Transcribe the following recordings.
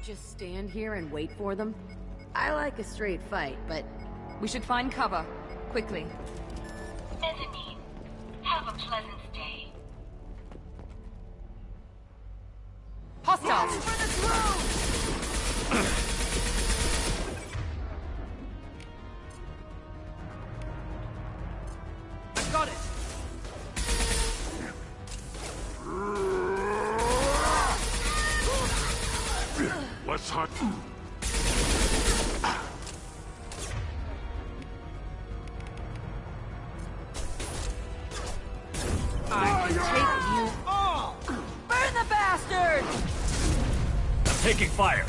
Just stand here and wait for them? I like a straight fight, but... We should find cover. Quickly. Mezzanine. Have a pleasant stay. Hostiles! For the throne! Got it! Let's hunt. I can take you all! Burn the bastard! Taking fire.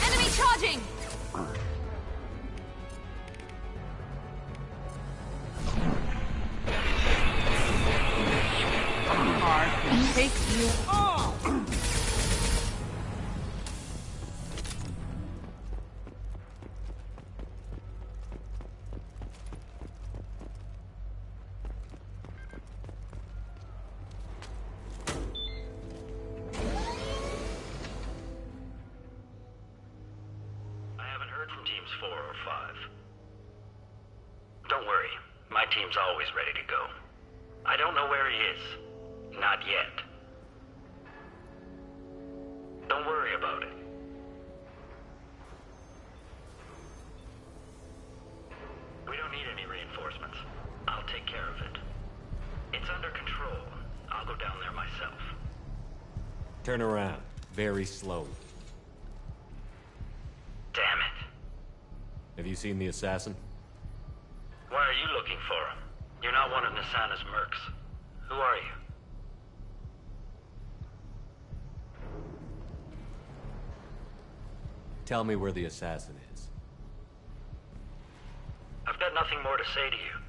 Enemy charging! I can take you all! I haven't heard from teams 4 or 5. Don't worry, my team's always ready to go. I don't know where he is. Not yet. Don't worry about it. We don't need any reinforcements. I'll take care of it. It's under control. I'll go down there myself. Turn around. Very slowly. Damn it. Have you seen the assassin? Why are you looking for him? You're not one of Nisana's mercs. Who are you? Tell me where the assassin is. I've got nothing more to say to you.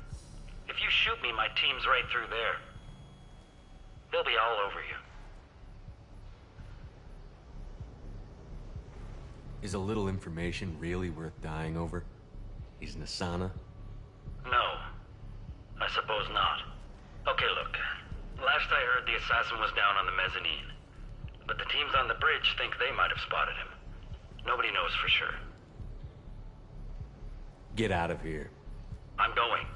If you shoot me, my team's right through there. They'll be all over you. Is a little information really worth dying over? Is Nisana? No. I suppose not. Okay, look. Last I heard, the assassin was down on the mezzanine. But the teams on the bridge think they might have spotted him. Nobody knows for sure. Get out of here. I'm going.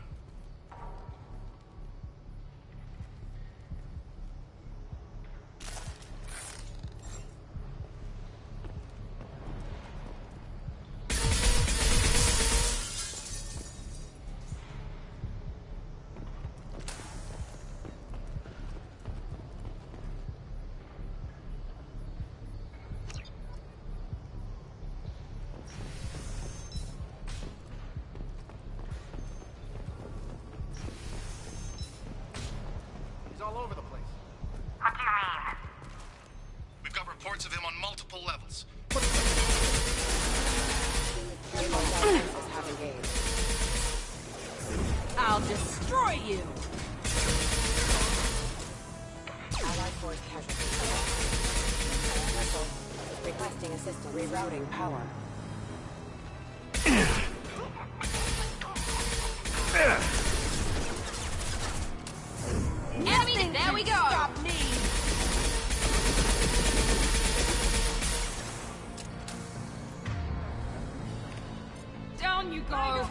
All over the place. What do you mean? We've got reports of him on multiple levels. I'll destroy you! Allied force casualty. Vessel requesting assistance rerouting power. Enemy! There we go! Stop me! Down you go!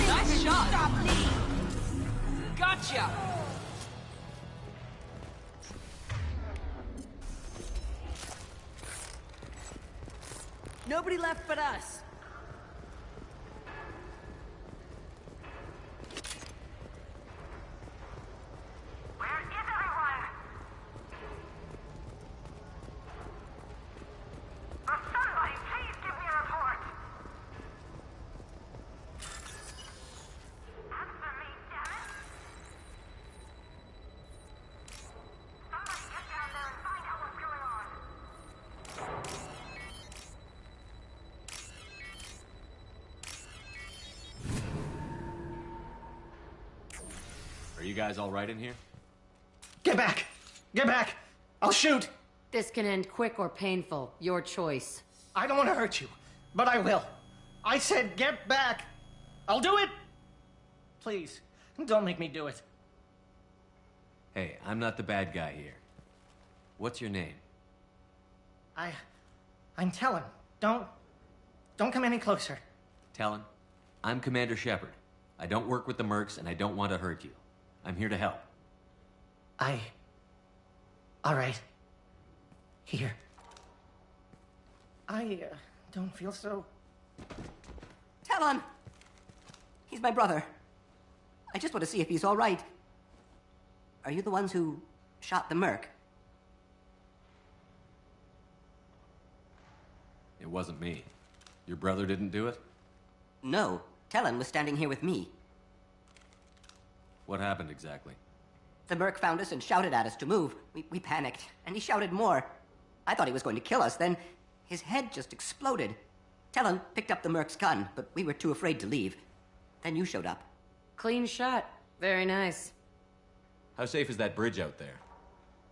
Nice shot! Stop me! Gotcha! Nobody left but us. Where is everyone? Oh, somebody, please give me a report. Answer me, damn it. Somebody get down there and find out what's going on. Are you guys all right in here? Get back! Get back! I'll shoot! This can end quick or painful. Your choice. I don't want to hurt you, but I will. I said get back! I'll do it! Please, don't make me do it. Hey, I'm not the bad guy here. What's your name? I'm Talon. Don't come any closer. Talon, I'm Commander Shepard. I don't work with the mercs, and I don't want to hurt you. I'm here to help. All right. Here. I don't feel so... Talon! He's my brother. I just want to see if he's all right. Are you the ones who shot the merc? It wasn't me. Your brother didn't do it? No. Talon was standing here with me. What happened exactly? The merc found us and shouted at us to move. We panicked, and he shouted more. I thought he was going to kill us, then his head just exploded. Talon picked up the merc's gun, but we were too afraid to leave. Then you showed up. Clean shot. Very nice. How safe is that bridge out there?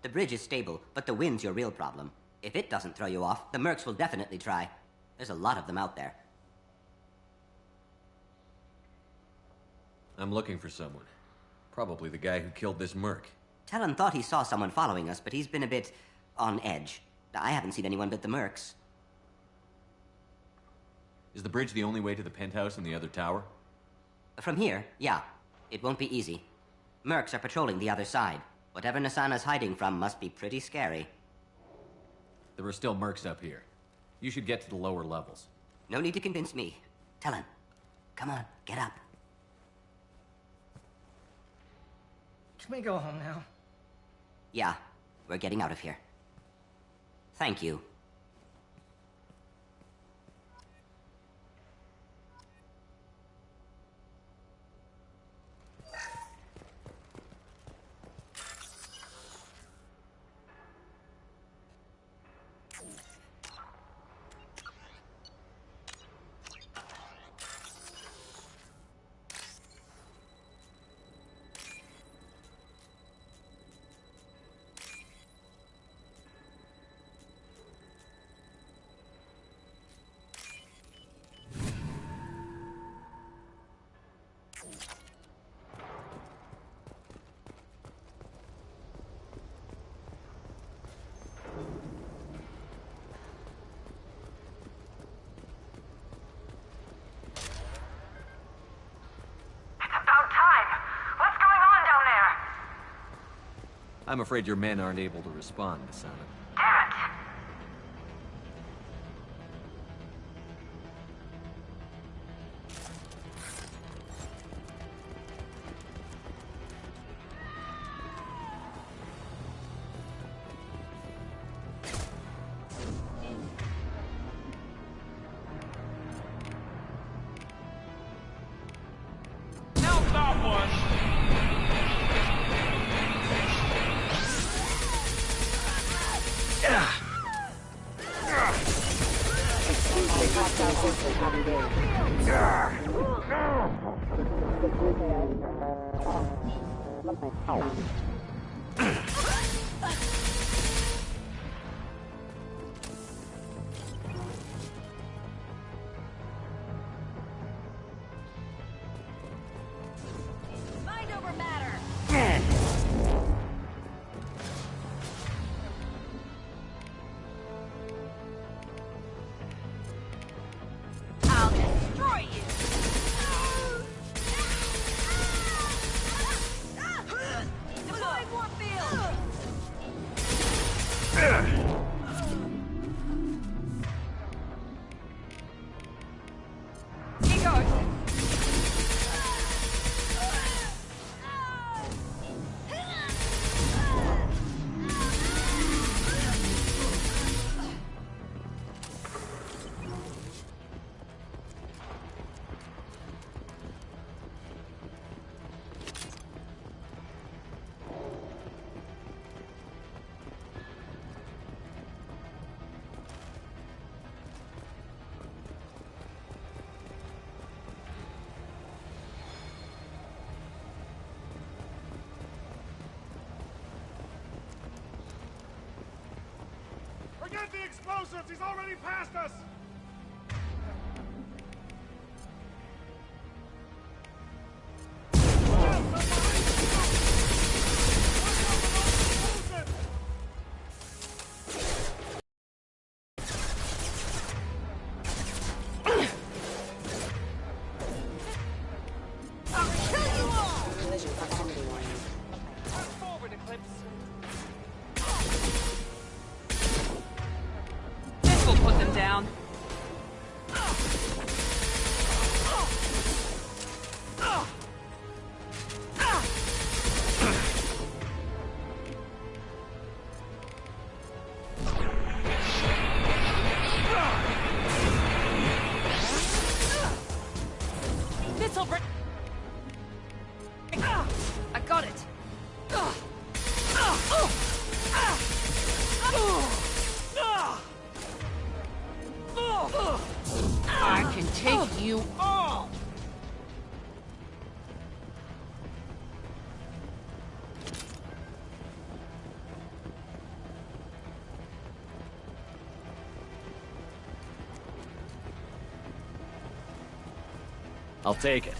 The bridge is stable, but the wind's your real problem. If it doesn't throw you off, the mercs will definitely try. There's a lot of them out there. I'm looking for someone. Probably the guy who killed this merc. Talon thought he saw someone following us, but he's been a bit on edge. I haven't seen anyone but the mercs. Is the bridge the only way to the penthouse and the other tower? From here, yeah. It won't be easy. Mercs are patrolling the other side. Whatever Nasana's hiding from must be pretty scary. There are still mercs up here. You should get to the lower levels. No need to convince me. Talon, come on, get up. Can we go home now? Yeah, we're getting out of here. Thank you. I'm afraid your men aren't able to respond, Nasana. Damn it! Mind over matter. I'll destroy you. Deploying warp field. He goes. Get the explosives! He's already past us! Collision proximity warning. Forward, Eclipse. This will put them down. This'll break. I got it. I can take you all. I'll take it.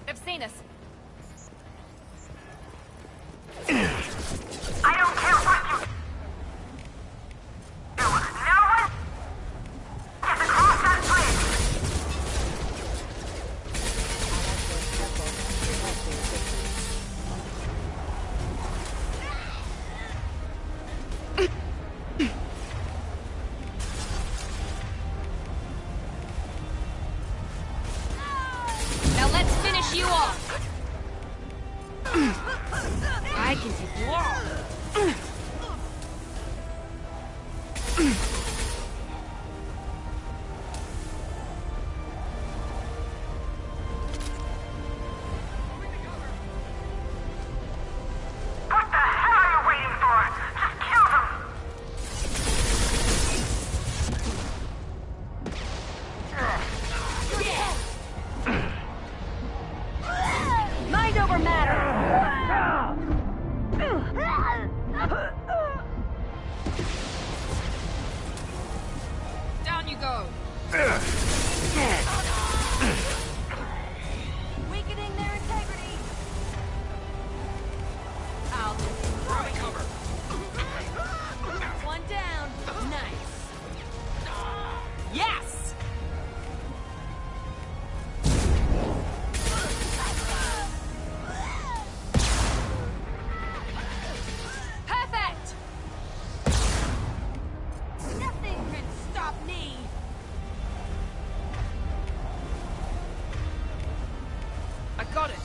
They've seen us. I don't care what you do. No one gets across that bridge. Requesting assistance. Now let's finish you off. I can take you all. What the hell are you waiting for? Just kill them. Mind over matter. Down you go. Weakening their integrity. I'll destroy cover. One down. Nice. Yes. Perfect. Nothing can stop me. I got it.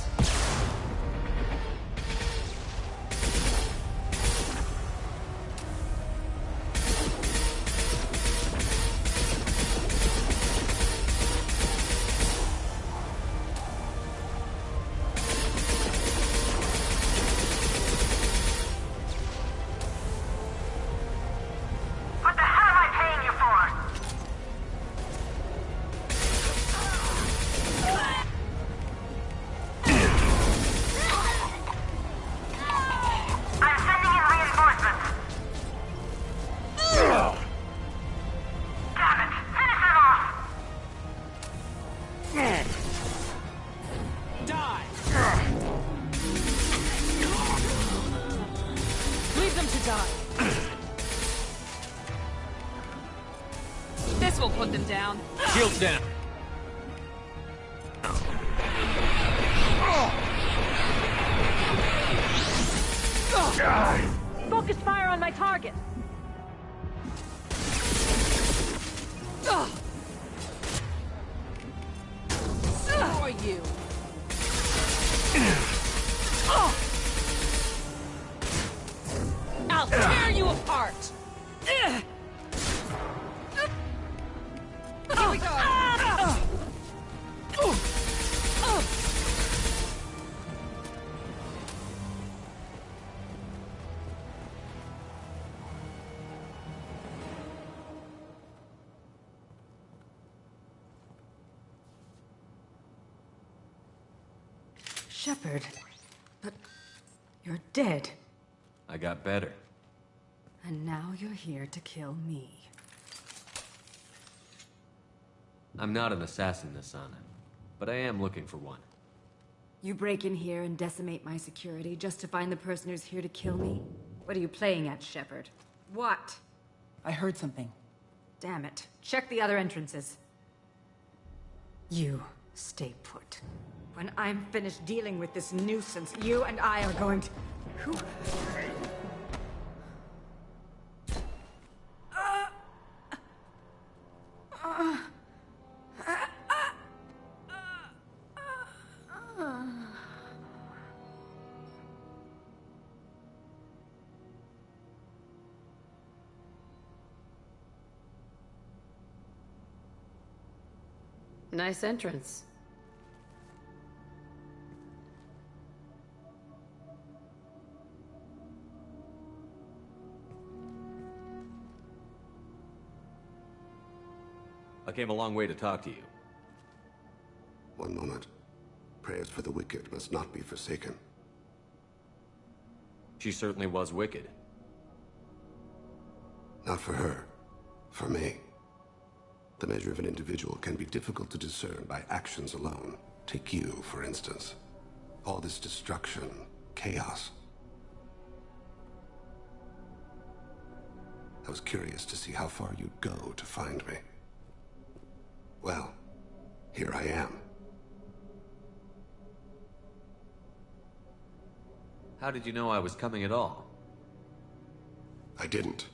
What the hell am I paying you for? I'm sending in reinforcements. Damn it! Finish him off! Die. Leave them to die. will put them down. Shields down. Focus fire on my target. Who are you? I'll tear you apart. Here we go. Shepard, but you're dead. I got better. And now you're here to kill me. I'm not an assassin, Asana, but I am looking for one. You break in here and decimate my security just to find the person who's here to kill me? What are you playing at, Shepard? What? I heard something. Damn it. Check the other entrances. You stay put. When I'm finished dealing with this nuisance, you and I are going to... Who? Nice entrance. I came a long way to talk to you. One moment. Prayers for the wicked must not be forsaken. She certainly was wicked. Not for her. For me. The measure of an individual can be difficult to discern by actions alone. Take you, for instance. All this destruction, chaos. I was curious to see how far you'd go to find me. Well, here I am. How did you know I was coming at all? I didn't.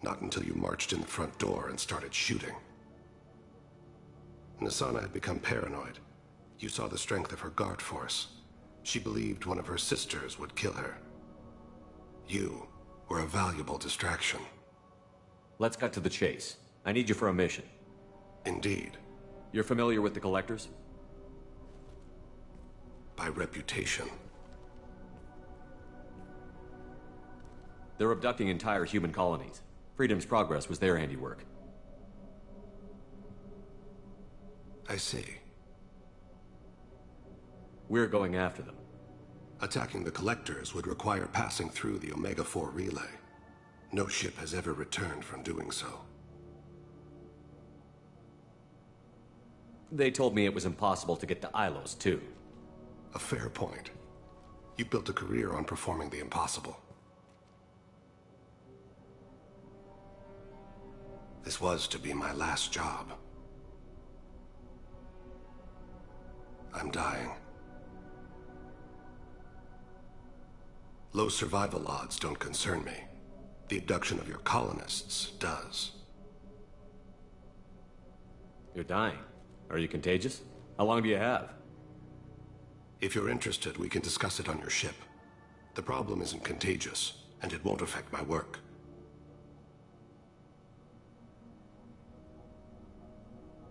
Not until you marched in the front door and started shooting. Nasana had become paranoid. You saw the strength of her guard force. She believed one of her sisters would kill her. You were a valuable distraction. Let's cut to the chase. I need you for a mission. Indeed. You're familiar with the Collectors? By reputation. They're abducting entire human colonies. Freedom's Progress was their handiwork. I see. We're going after them. Attacking the Collectors would require passing through the Omega-4 relay. No ship has ever returned from doing so. They told me it was impossible to get to Ilos, too. A fair point. You built a career on performing the impossible. This was to be my last job. I'm dying. Low survival odds don't concern me. The abduction of your colonists does. You're dying. Are you contagious? How long do you have? If you're interested, we can discuss it on your ship. The problem isn't contagious, and it won't affect my work.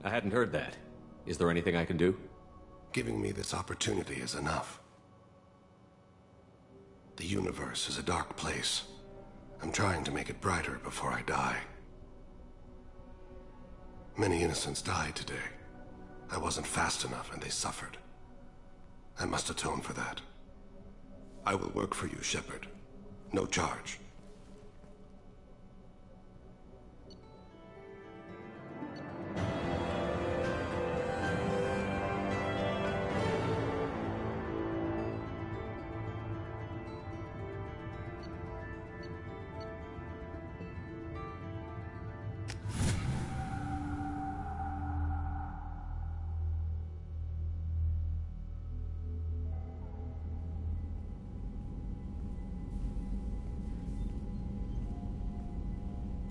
I hadn't heard that. Is there anything I can do? Giving me this opportunity is enough. The universe is a dark place. I'm trying to make it brighter before I die. Many innocents died today. I wasn't fast enough and they suffered. I must atone for that. I will work for you, Shepard. No charge.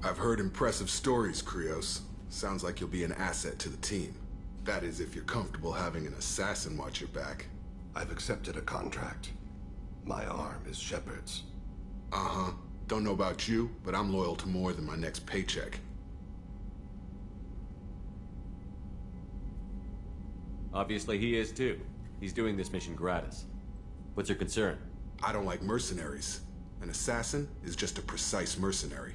I've heard impressive stories, Krios. Sounds like you'll be an asset to the team. That is, if you're comfortable having an assassin watch your back. I've accepted a contract. My arm is Shepard's. Uh-huh. Don't know about you, but I'm loyal to more than my next paycheck. Obviously he is too. He's doing this mission gratis. What's your concern? I don't like mercenaries. An assassin is just a precise mercenary.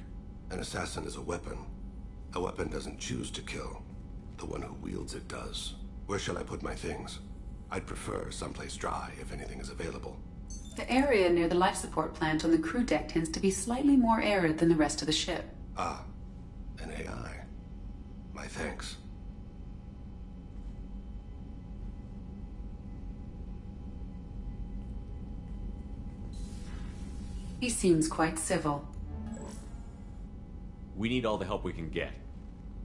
An assassin is a weapon. A weapon doesn't choose to kill. The one who wields it does. Where shall I put my things? I'd prefer someplace dry if anything is available. The area near the life support plant on the crew deck tends to be slightly more arid than the rest of the ship. Ah, an AI. My thanks. He seems quite civil. We need all the help we can get.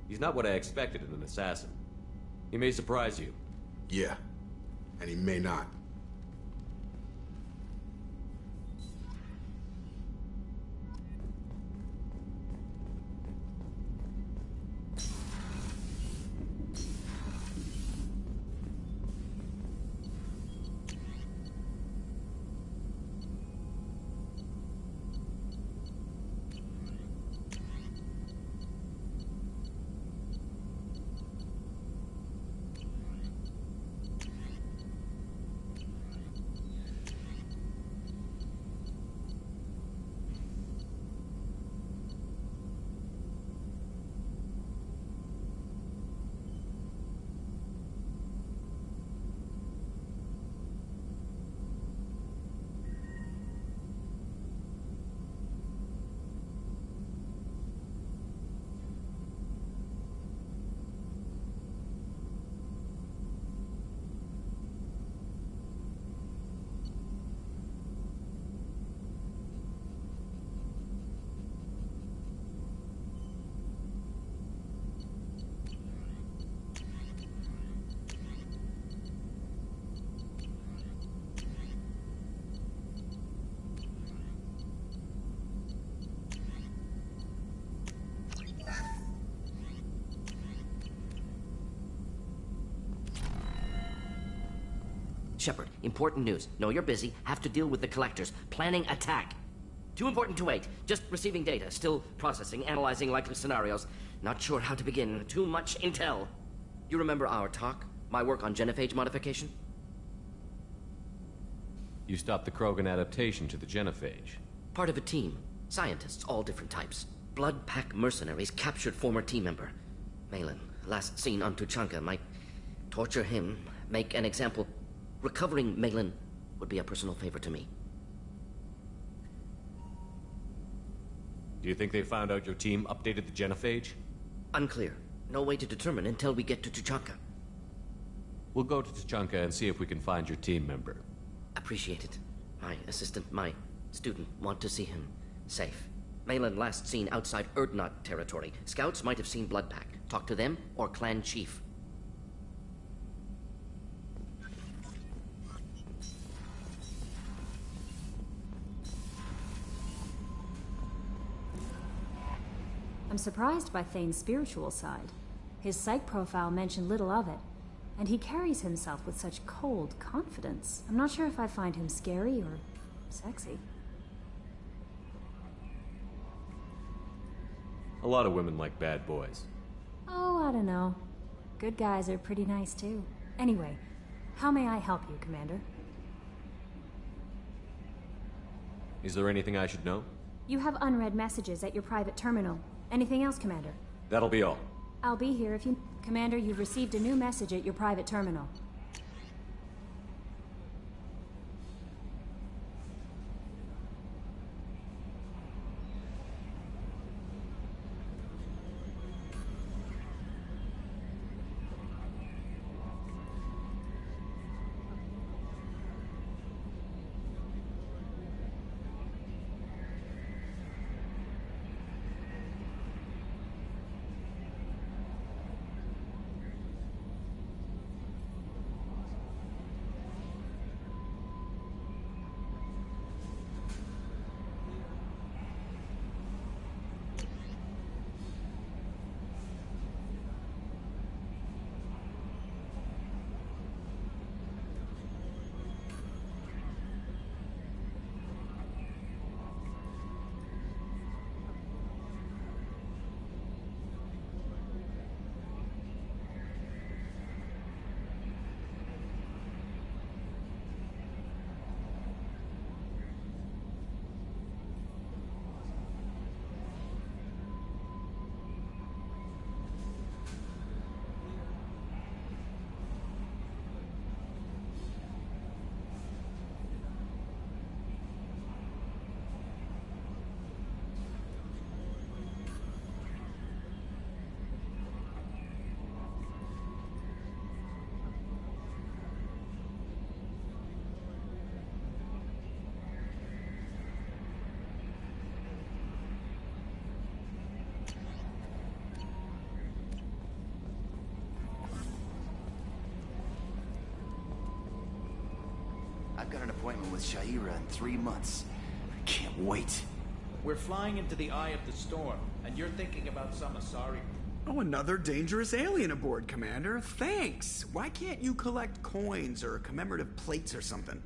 He's not what I expected in an assassin. He may surprise you. Yeah, and he may not. Shepard, important news. Know you're busy. Have to deal with the collectors. Planning attack. Too important to wait. Just receiving data. Still processing, analyzing likely scenarios. Not sure how to begin. Too much intel. You remember our talk? My work on genophage modification? You stopped the Krogan adaptation to the genophage. Part of a team. Scientists, all different types. Blood Pack mercenaries captured former team member. Malin, last seen on Tuchanka, might torture him, make an example. Recovering Malin would be a personal favor to me. Do you think they found out your team updated the genophage? Unclear. No way to determine until we get to Tuchanka. We'll go to Tuchanka and see if we can find your team member. Appreciate it. My assistant, my student, want to see him safe. Malin last seen outside Erdnot territory. Scouts might have seen Blood Pack. Talk to them or clan chief. I'm surprised by Thane's spiritual side. His psych profile mentioned little of it, and he carries himself with such cold confidence. I'm not sure if I find him scary or sexy. A lot of women like bad boys. Oh, I don't know. Good guys are pretty nice too. Anyway, how may I help you, Commander? Is there anything I should know? You have unread messages at your private terminal. Anything else, Commander? That'll be all. I'll be here if you... Commander, you've received a new message at your private terminal. I've got an appointment with Shaira in 3 months. I can't wait. We're flying into the eye of the storm, and you're thinking about some Asari. Oh, another dangerous alien aboard, Commander. Thanks. Why can't you collect coins or commemorative plates or something?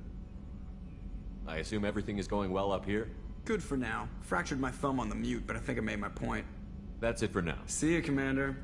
I assume everything is going well up here? Good for now. Fractured my thumb on the mute, but I think I made my point. That's it for now. See you, Commander.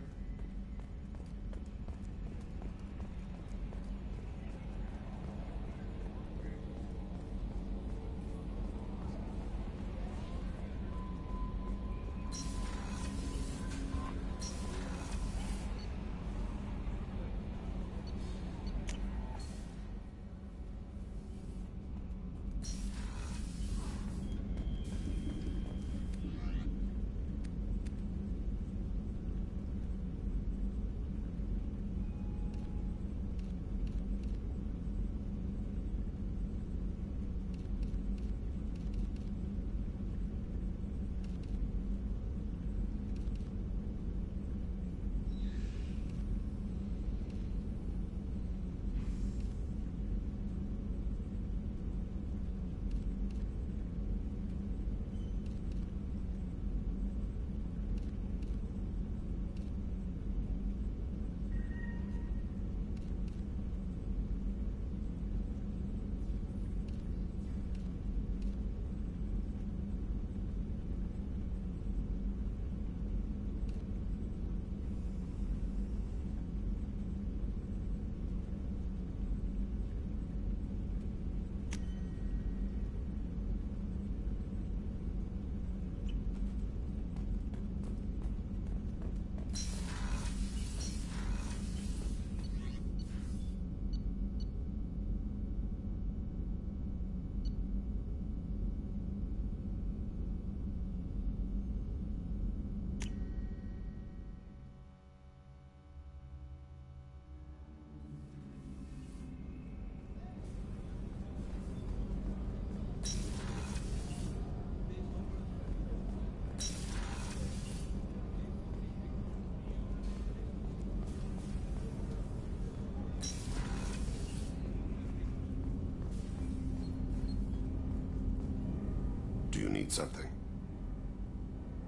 Do you need something?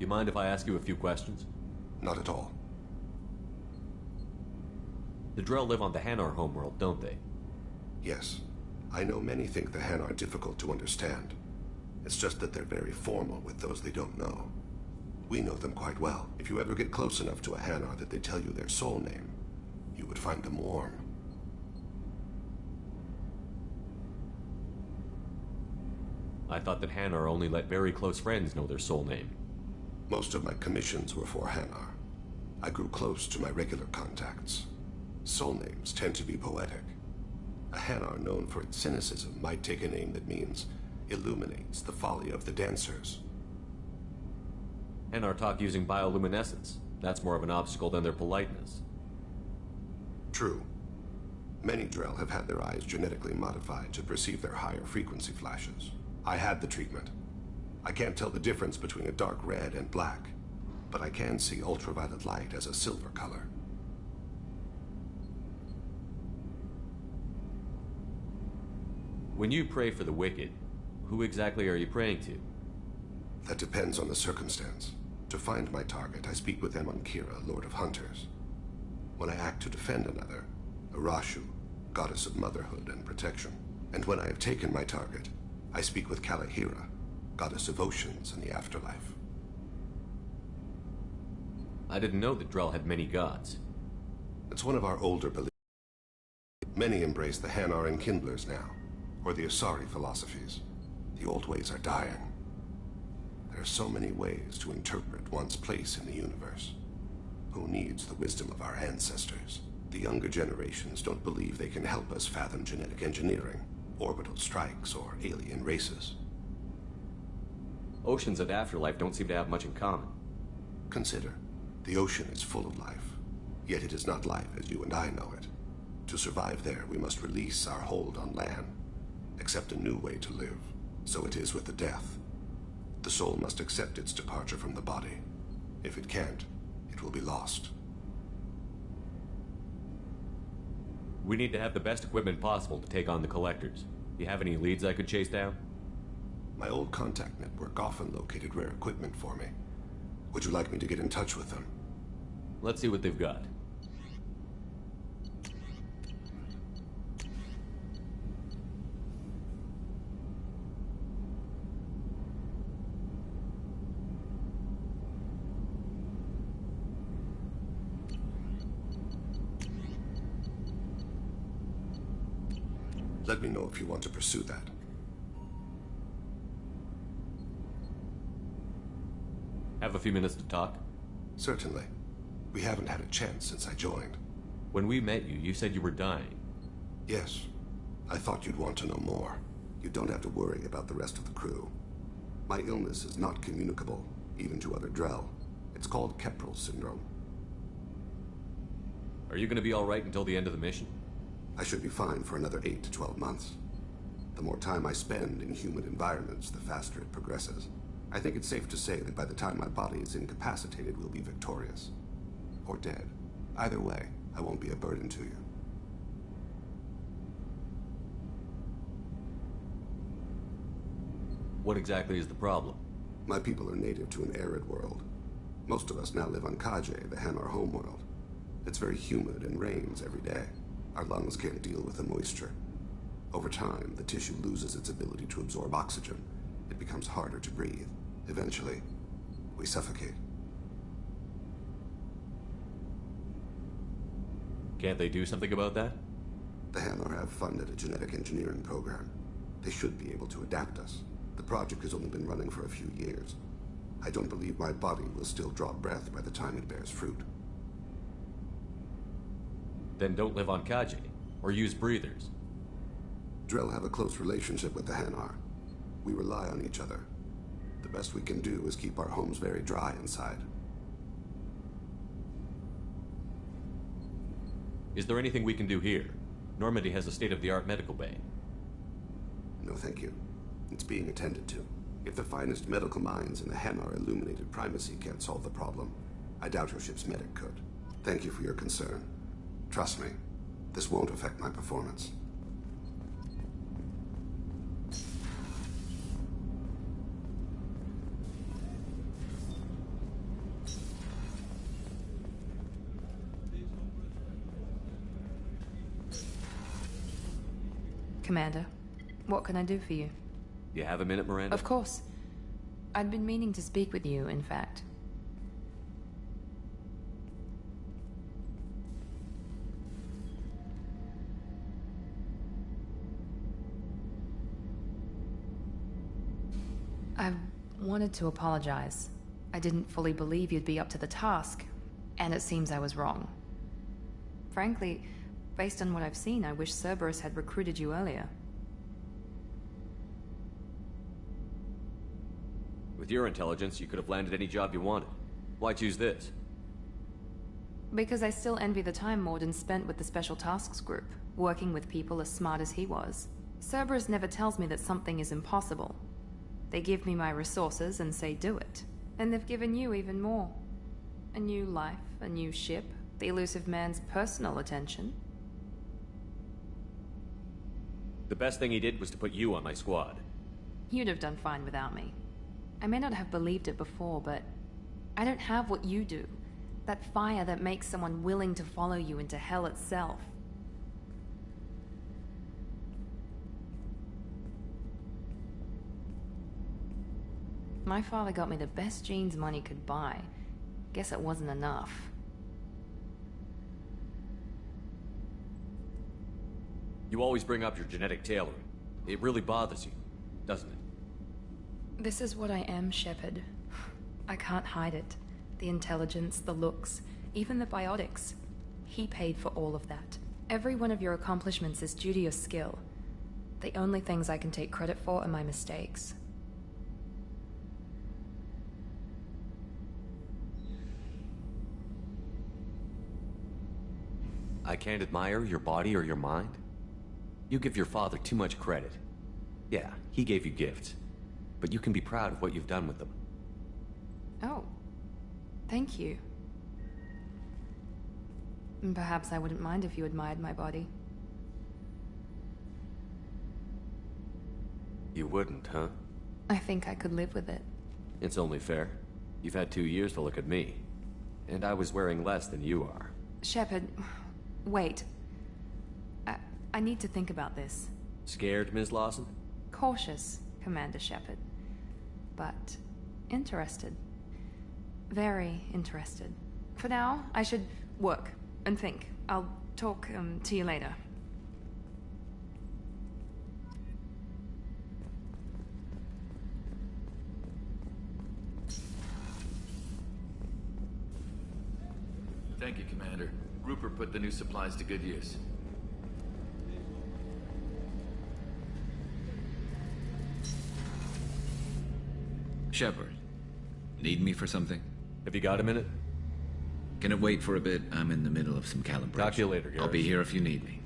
You mind if I ask you a few questions? Not at all. The Drell live on the Hanar homeworld, don't they? Yes. I know many think the Hanar difficult to understand. It's just that they're very formal with those they don't know. We know them quite well. If you ever get close enough to a Hanar that they tell you their soul name, you would find them warm. I thought that Hanar only let very close friends know their soul name. Most of my commissions were for Hanar. I grew close to my regular contacts. Soul names tend to be poetic. A Hanar known for its cynicism might take a name that means illuminates the folly of the dancers. Hanar talk using bioluminescence. That's more of an obstacle than their politeness. True. Many Drell have had their eyes genetically modified to perceive their higher frequency flashes. I had the treatment. I can't tell the difference between a dark red and black, but I can see ultraviolet light as a silver color. When you pray for the wicked, who exactly are you praying to? That depends on the circumstance. To find my target, I speak with M.E.2, Lord of Hunters. When I act to defend another, Arashu, goddess of motherhood and protection. And when I have taken my target, I speak with Kalahira, goddess of oceans and the afterlife. I didn't know that Drell had many gods. It's one of our older beliefs. Many embrace the Hanar and Kindlers now, or the Asari philosophies. The old ways are dying. There are so many ways to interpret one's place in the universe. Who needs the wisdom of our ancestors? The younger generations don't believe they can help us fathom genetic engineering, orbital strikes, or alien races. Oceans and afterlife don't seem to have much in common. Consider, the ocean is full of life, yet it is not life as you and I know it. To survive there, we must release our hold on land, accept a new way to live. So it is with the death. The soul must accept its departure from the body. If it can't, it will be lost. We need to have the best equipment possible to take on the collectors. You have any leads I could chase down? My old contact network often located rare equipment for me. Would you like me to get in touch with them? Let's see what they've got. Let me know if you want to pursue that. Have a few minutes to talk? Certainly. We haven't had a chance since I joined. When we met you, you said you were dying. Yes. I thought you'd want to know more. You don't have to worry about the rest of the crew. My illness is not communicable, even to other Drell. It's called Keprel syndrome. Are you gonna be alright until the end of the mission? I should be fine for another 8 to 12 months. The more time I spend in humid environments, the faster it progresses. I think it's safe to say that by the time my body is incapacitated, we'll be victorious. Or dead. Either way, I won't be a burden to you. What exactly is the problem? My people are native to an arid world. Most of us now live on Kaje, the Hanar homeworld. It's very humid and rains every day. Our lungs can't deal with the moisture. Over time, the tissue loses its ability to absorb oxygen. It becomes harder to breathe. Eventually, we suffocate. Can't they do something about that? The Hanar have funded a genetic engineering program. They should be able to adapt us. The project has only been running for a few years. I don't believe my body will still draw breath by the time it bears fruit. Then don't live on Kaji, or use breathers. Drell have a close relationship with the Hanar. We rely on each other. The best we can do is keep our homes very dry inside. Is there anything we can do here? Normandy has a state-of-the-art medical bay. No, thank you. It's being attended to. If the finest medical minds in the Hanar illuminated primacy can't solve the problem, I doubt your ship's medic could. Thank you for your concern. Trust me, this won't affect my performance. Commander, what can I do for you? You have a minute, Miranda? Of course. I'd been meaning to speak with you, in fact. I wanted to apologize. I didn't fully believe you'd be up to the task, and it seems I was wrong. Frankly, based on what I've seen, I wish Cerberus had recruited you earlier. With your intelligence, you could have landed any job you wanted. Why choose this? Because I still envy the time Morden spent with the Special Tasks Group, working with people as smart as he was. Cerberus never tells me that something is impossible. They give me my resources and say do it. And they've given you even more. A new life, a new ship, the elusive man's personal attention. The best thing he did was to put you on my squad. You'd have done fine without me. I may not have believed it before, but I don't have what you do. That fire that makes someone willing to follow you into hell itself. My father got me the best genes money could buy. Guess it wasn't enough. You always bring up your genetic tailoring. It really bothers you, doesn't it? This is what I am, Shepard. I can't hide it. The intelligence, the looks, even the biotics. He paid for all of that. Every one of your accomplishments is due to your skill. The only things I can take credit for are my mistakes. I can't admire your body or your mind? You give your father too much credit. Yeah, he gave you gifts. But you can be proud of what you've done with them. Oh. Thank you. Perhaps I wouldn't mind if you admired my body. You wouldn't, huh? I think I could live with it. It's only fair. You've had 2 years to look at me. And I was wearing less than you are. Shepard, wait. I need to think about this. Scared, Ms. Lawson? Cautious, Commander Shepard. But interested. Very interested. For now, I should work and think. I'll talk to you later. Thank you, Commander. Rupert put the new supplies to good use. Shepard, need me for something? Have you got a minute? Can it wait for a bit? I'm in the middle of some calibration. Talk to you later, Garrus. I'll be here if you need me.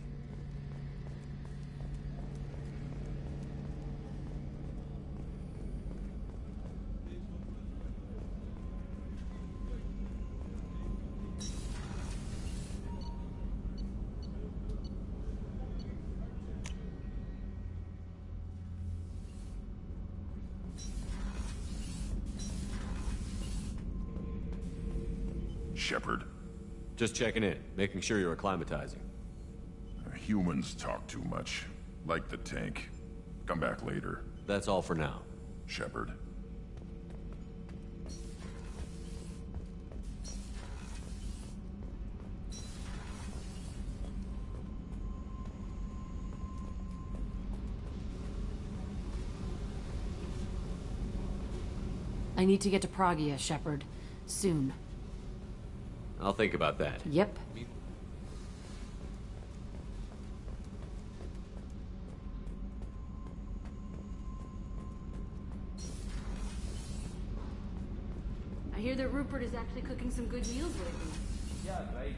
Shepard. Just checking in, making sure you're acclimatizing. Humans talk too much. Like the tank. Come back later. That's all for now. Shepard. I need to get to Pragia, Shepard. Soon. I'll think about that. Yep. I hear that Rupert is actually cooking some good meals lately. Yeah, right.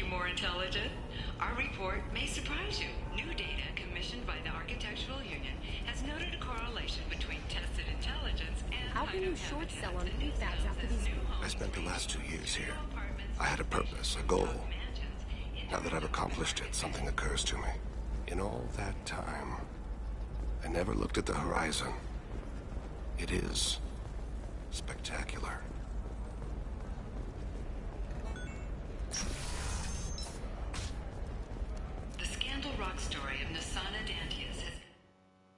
looking more intelligent? Our report may surprise you. New data commissioned by the Architectural Union has noted a correlation between tested intelligence and How can you short sell on prefabs after these... I spent the last 2 years here. I had a purpose, a goal. Now that I've accomplished it, something occurs to me. In all that time, I never looked at the horizon. It is spectacular. The Scandal Rock story of Nasana Dantius has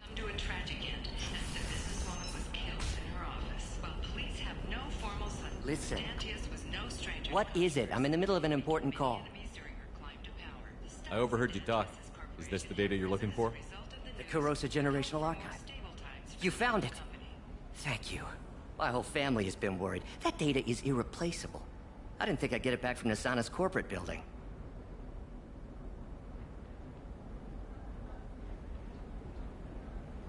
come to a tragic end as the businesswoman was killed in her office. While police have no formal suspect, Listen. Dantius was no stranger. What is it? I'm in the middle of an important call. I overheard you talk. Is this the data you're looking for? The Kurosa Generational Archive. You found it. Thank you. My whole family has been worried. That data is irreplaceable. I didn't think I'd get it back from Nasana's corporate building.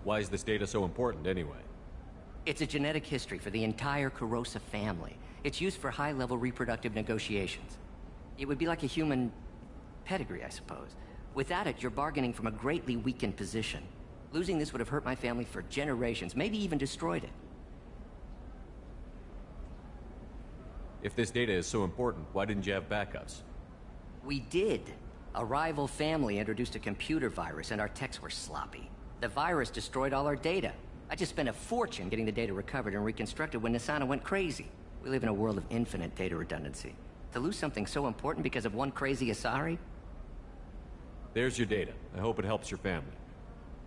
Why is this data so important, anyway? It's a genetic history for the entire Kurosa family. It's used for high-level reproductive negotiations. It would be like a human pedigree, I suppose. Without it, you're bargaining from a greatly weakened position. Losing this would have hurt my family for generations, maybe even destroyed it. If this data is so important, why didn't you have backups? We did. A rival family introduced a computer virus, and our techs were sloppy. The virus destroyed all our data. I just spent a fortune getting the data recovered and reconstructed when Nasana went crazy. We live in a world of infinite data redundancy. To lose something so important because of one crazy Asari? There's your data. I hope it helps your family.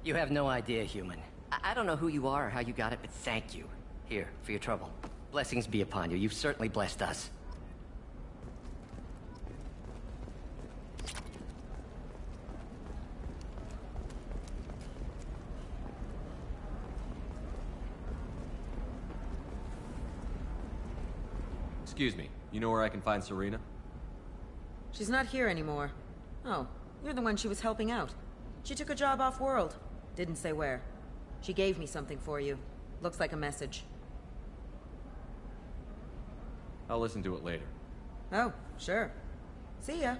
You have no idea, human. I don't know who you are or how you got it, but thank you. Here, for your trouble. Blessings be upon you. You've certainly blessed us. Excuse me, you know where I can find Serena? She's not here anymore. Oh, you're the one she was helping out. She took a job off-world. Didn't say where. She gave me something for you. Looks like a message. I'll listen to it later. Oh, sure. See ya.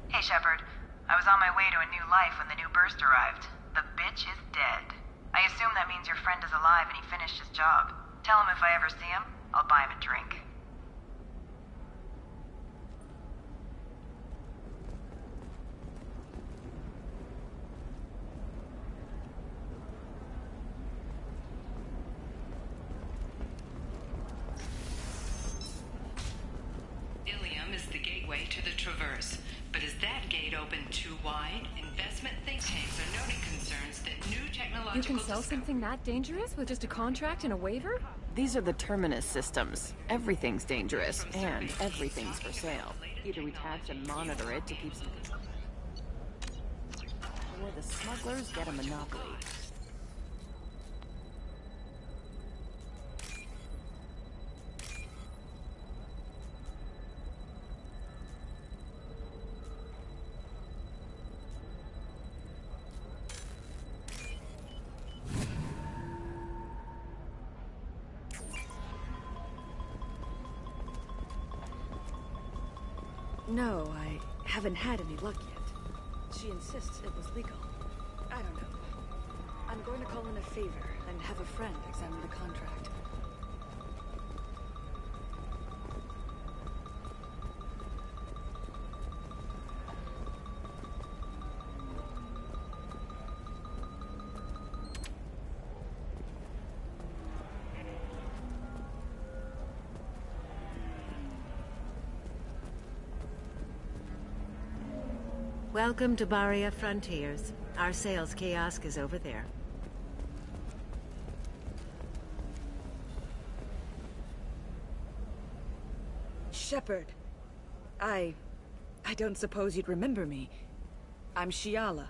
Hey, Shepard. I was on my way to a new life when the new burst arrived. The bitch is dead. I assume that means your friend is alive and he finished his job. Tell him if I ever see him, I'll buy him a drink. Ilium is the gateway to the Traverse. But is that gate open too wide? Investment think tanks are noting concerns that new technological... You can sell something that dangerous with just a contract and a waiver? These are the Terminus systems. Everything's dangerous, and everything's for sale. Either we tax and monitor it to keep some control, or the smugglers get a monopoly. No, I haven't had any luck yet. She insists it was legal. I don't know. I'm going to call in a favor and have a friend examine the contract. Welcome to Baria Frontiers. Our sales kiosk is over there. Shepard. I don't suppose you'd remember me. I'm Shiala.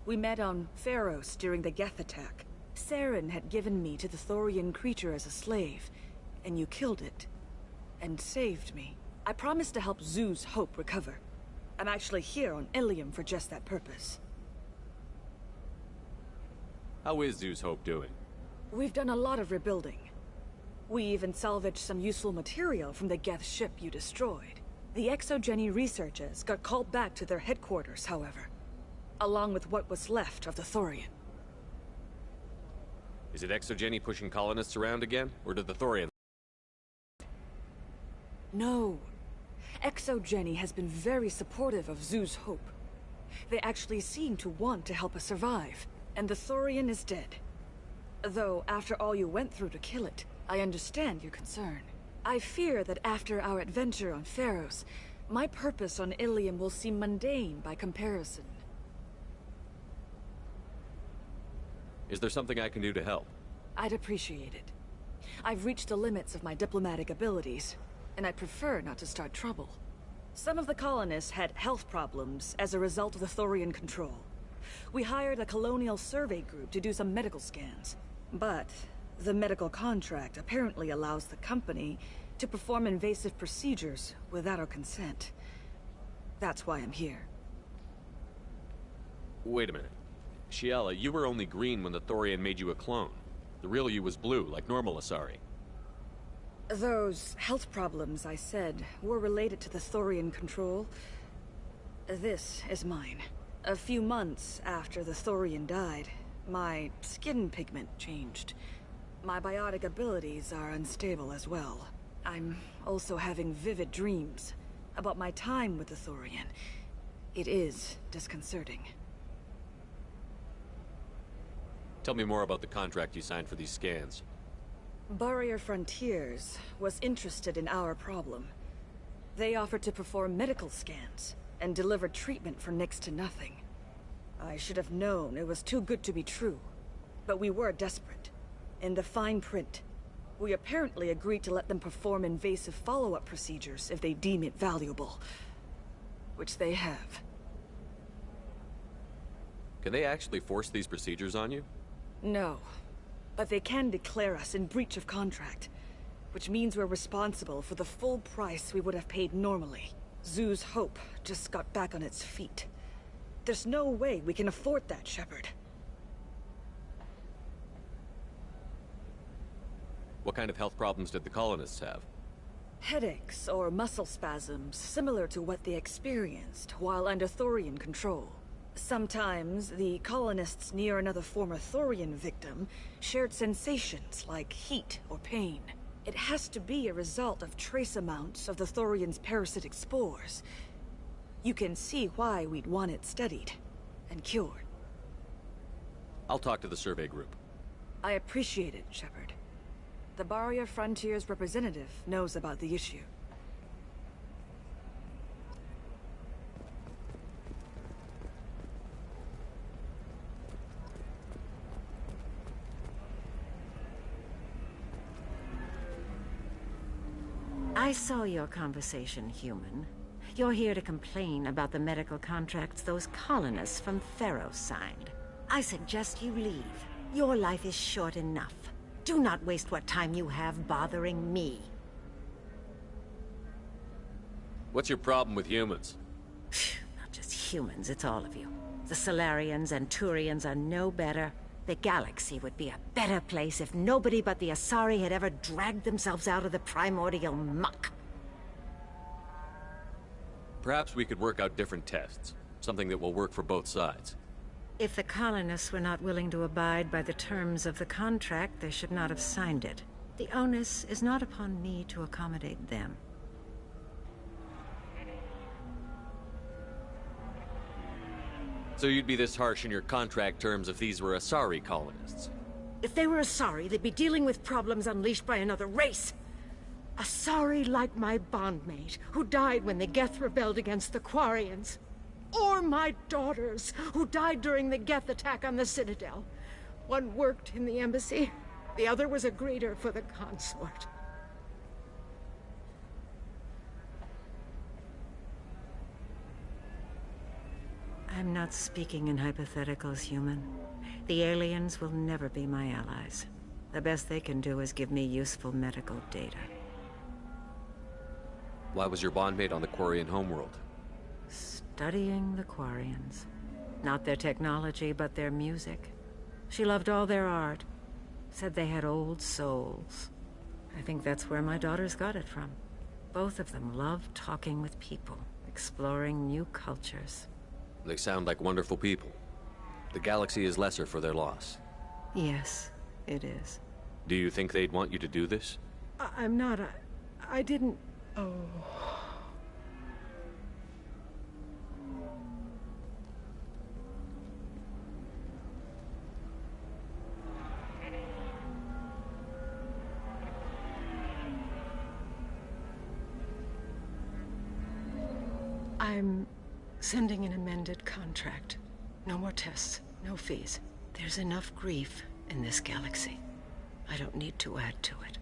We met on Pharos during the Geth attack. Saren had given me to the Thorian creature as a slave, and you killed it. And saved me. I promised to help Zoo's Hope recover. I'm actually here on Ilium for just that purpose. How is Zeus Hope doing? We've done a lot of rebuilding. We even salvaged some useful material from the Geth ship you destroyed. The Exogeny researchers got called back to their headquarters, however, along with what was left of the Thorian. Is it Exogeny pushing colonists around again, or did the Thorians? No. Exogeny has been very supportive of Zoo's hope. They actually seem to want to help us survive, and the Thorian is dead. Though, after all you went through to kill it, I understand your concern. I fear that after our adventure on Pharos, my purpose on Ilium will seem mundane by comparison. Is there something I can do to help? I'd appreciate it. I've reached the limits of my diplomatic abilities, and I'd prefer not to start trouble. Some of the colonists had health problems as a result of the Thorian control. We hired a colonial survey group to do some medical scans. But the medical contract apparently allows the company to perform invasive procedures without our consent. That's why I'm here. Wait a minute. Shiala, you were only green when the Thorian made you a clone. The real you was blue, like normal Asari. Those health problems I said were related to the Thorian control. This is mine. A few months after the Thorian died, my skin pigment changed. My biotic abilities are unstable as well. I'm also having vivid dreams about my time with the Thorian. It is disconcerting. Tell me more about the contract you signed for these scans. Barrier Frontiers was interested in our problem. They offered to perform medical scans and deliver treatment for next to nothing. I should have known it was too good to be true, but we were desperate. In the fine print, we apparently agreed to let them perform invasive follow-up procedures if they deem it valuable. Which they have. Can they actually force these procedures on you? No, but they can declare us in breach of contract, which means we're responsible for the full price we would have paid normally. Zoo's hope just got back on its feet. There's no way we can afford that, Shepard. What kind of health problems did the colonists have? Headaches or muscle spasms similar to what they experienced while under Thorian control. Sometimes the colonists near another former Thorian victim shared sensations like heat or pain. It has to be a result of trace amounts of the Thorian's parasitic spores. You can see why we'd want it studied and cured. I'll talk to the survey group. I appreciate it, Shepard. The Barrier Frontiers representative knows about the issue. I saw your conversation, human. You're here to complain about the medical contracts those colonists from Pharos signed. I suggest you leave. Your life is short enough. Do not waste what time you have bothering me. What's your problem with humans? Not just humans, it's all of you. The Solarians and Turians are no better. The galaxy would be a better place if nobody but the Asari had ever dragged themselves out of the primordial muck. Perhaps we could work out different tests. Something that will work for both sides. If the colonists were not willing to abide by the terms of the contract, they should not have signed it. The onus is not upon me to accommodate them. So you'd be this harsh in your contract terms if these were Asari colonists? If they were Asari, they'd be dealing with problems unleashed by another race. Asari like my bondmate, who died when the Geth rebelled against the Quarians. Or my daughters, who died during the Geth attack on the Citadel. One worked in the embassy, the other was a greeter for the consort. I'm not speaking in hypotheticals, human. The aliens will never be my allies. The best they can do is give me useful medical data. Why was your bondmate on the Quarian homeworld? Studying the Quarians. Not their technology, but their music. She loved all their art. Said they had old souls. I think that's where my daughters got it from. Both of them love talking with people, exploring new cultures. They sound like wonderful people. The galaxy is lesser for their loss. Yes, it is. Do you think they'd want you to do this? I'm not. I didn't. Oh. I'm sending an amended contract. No more tests, no fees. There's enough grief in this galaxy. I don't need to add to it.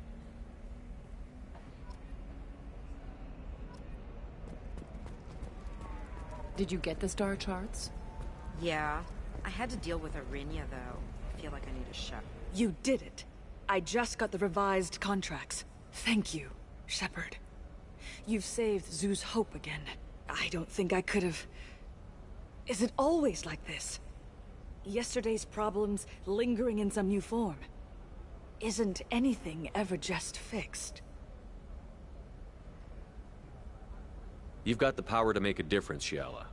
Did you get the star charts? Yeah. I had to deal with Arinya, though. I feel like I need a shot. You did it. I just got the revised contracts. Thank you, Shepard. You've saved Zoo's hope again. I don't think I could have... Is it always like this? Yesterday's problems lingering in some new form. Isn't anything ever just fixed? You've got the power to make a difference, Shiala.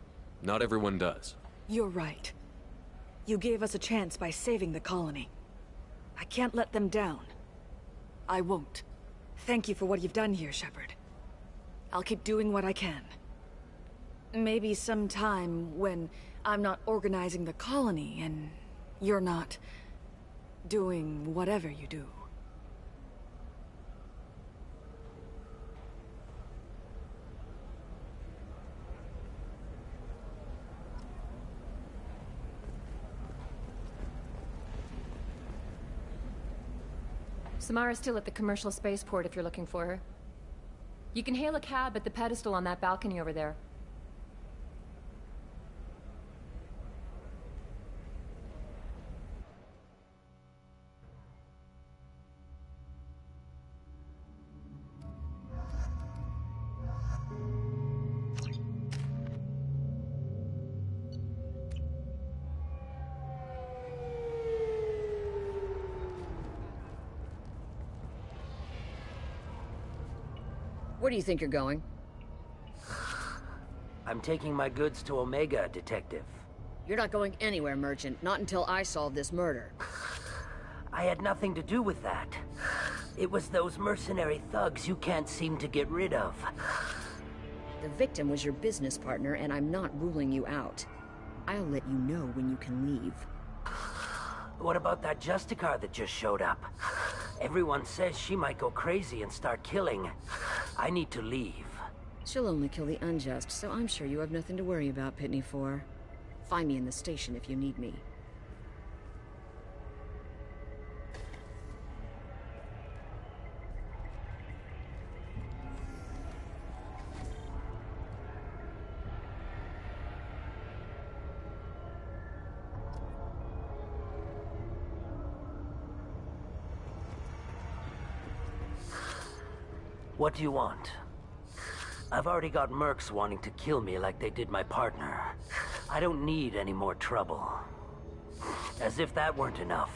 Not everyone does. You're right. You gave us a chance by saving the colony. I can't let them down. I won't. Thank you for what you've done here, Shepard. I'll keep doing what I can. Maybe sometime when I'm not organizing the colony and you're not doing whatever you do. Samara's still at the commercial spaceport if you're looking for her. You can hail a cab at the pedestal on that balcony over there. Where do you think you're going? I'm taking my goods to Omega, Detective. You're not going anywhere, Merchant. Not until I solve this murder. I had nothing to do with that. It was those mercenary thugs you can't seem to get rid of. The victim was your business partner, and I'm not ruling you out. I'll let you know when you can leave. What about that Justicar that just showed up? Everyone says she might go crazy and start killing. I need to leave. She'll only kill the unjust, so I'm sure you have nothing to worry about, Pitney 4. Find me in the station if you need me. What do you want? I've already got mercs wanting to kill me like they did my partner. I don't need any more trouble. As if that weren't enough,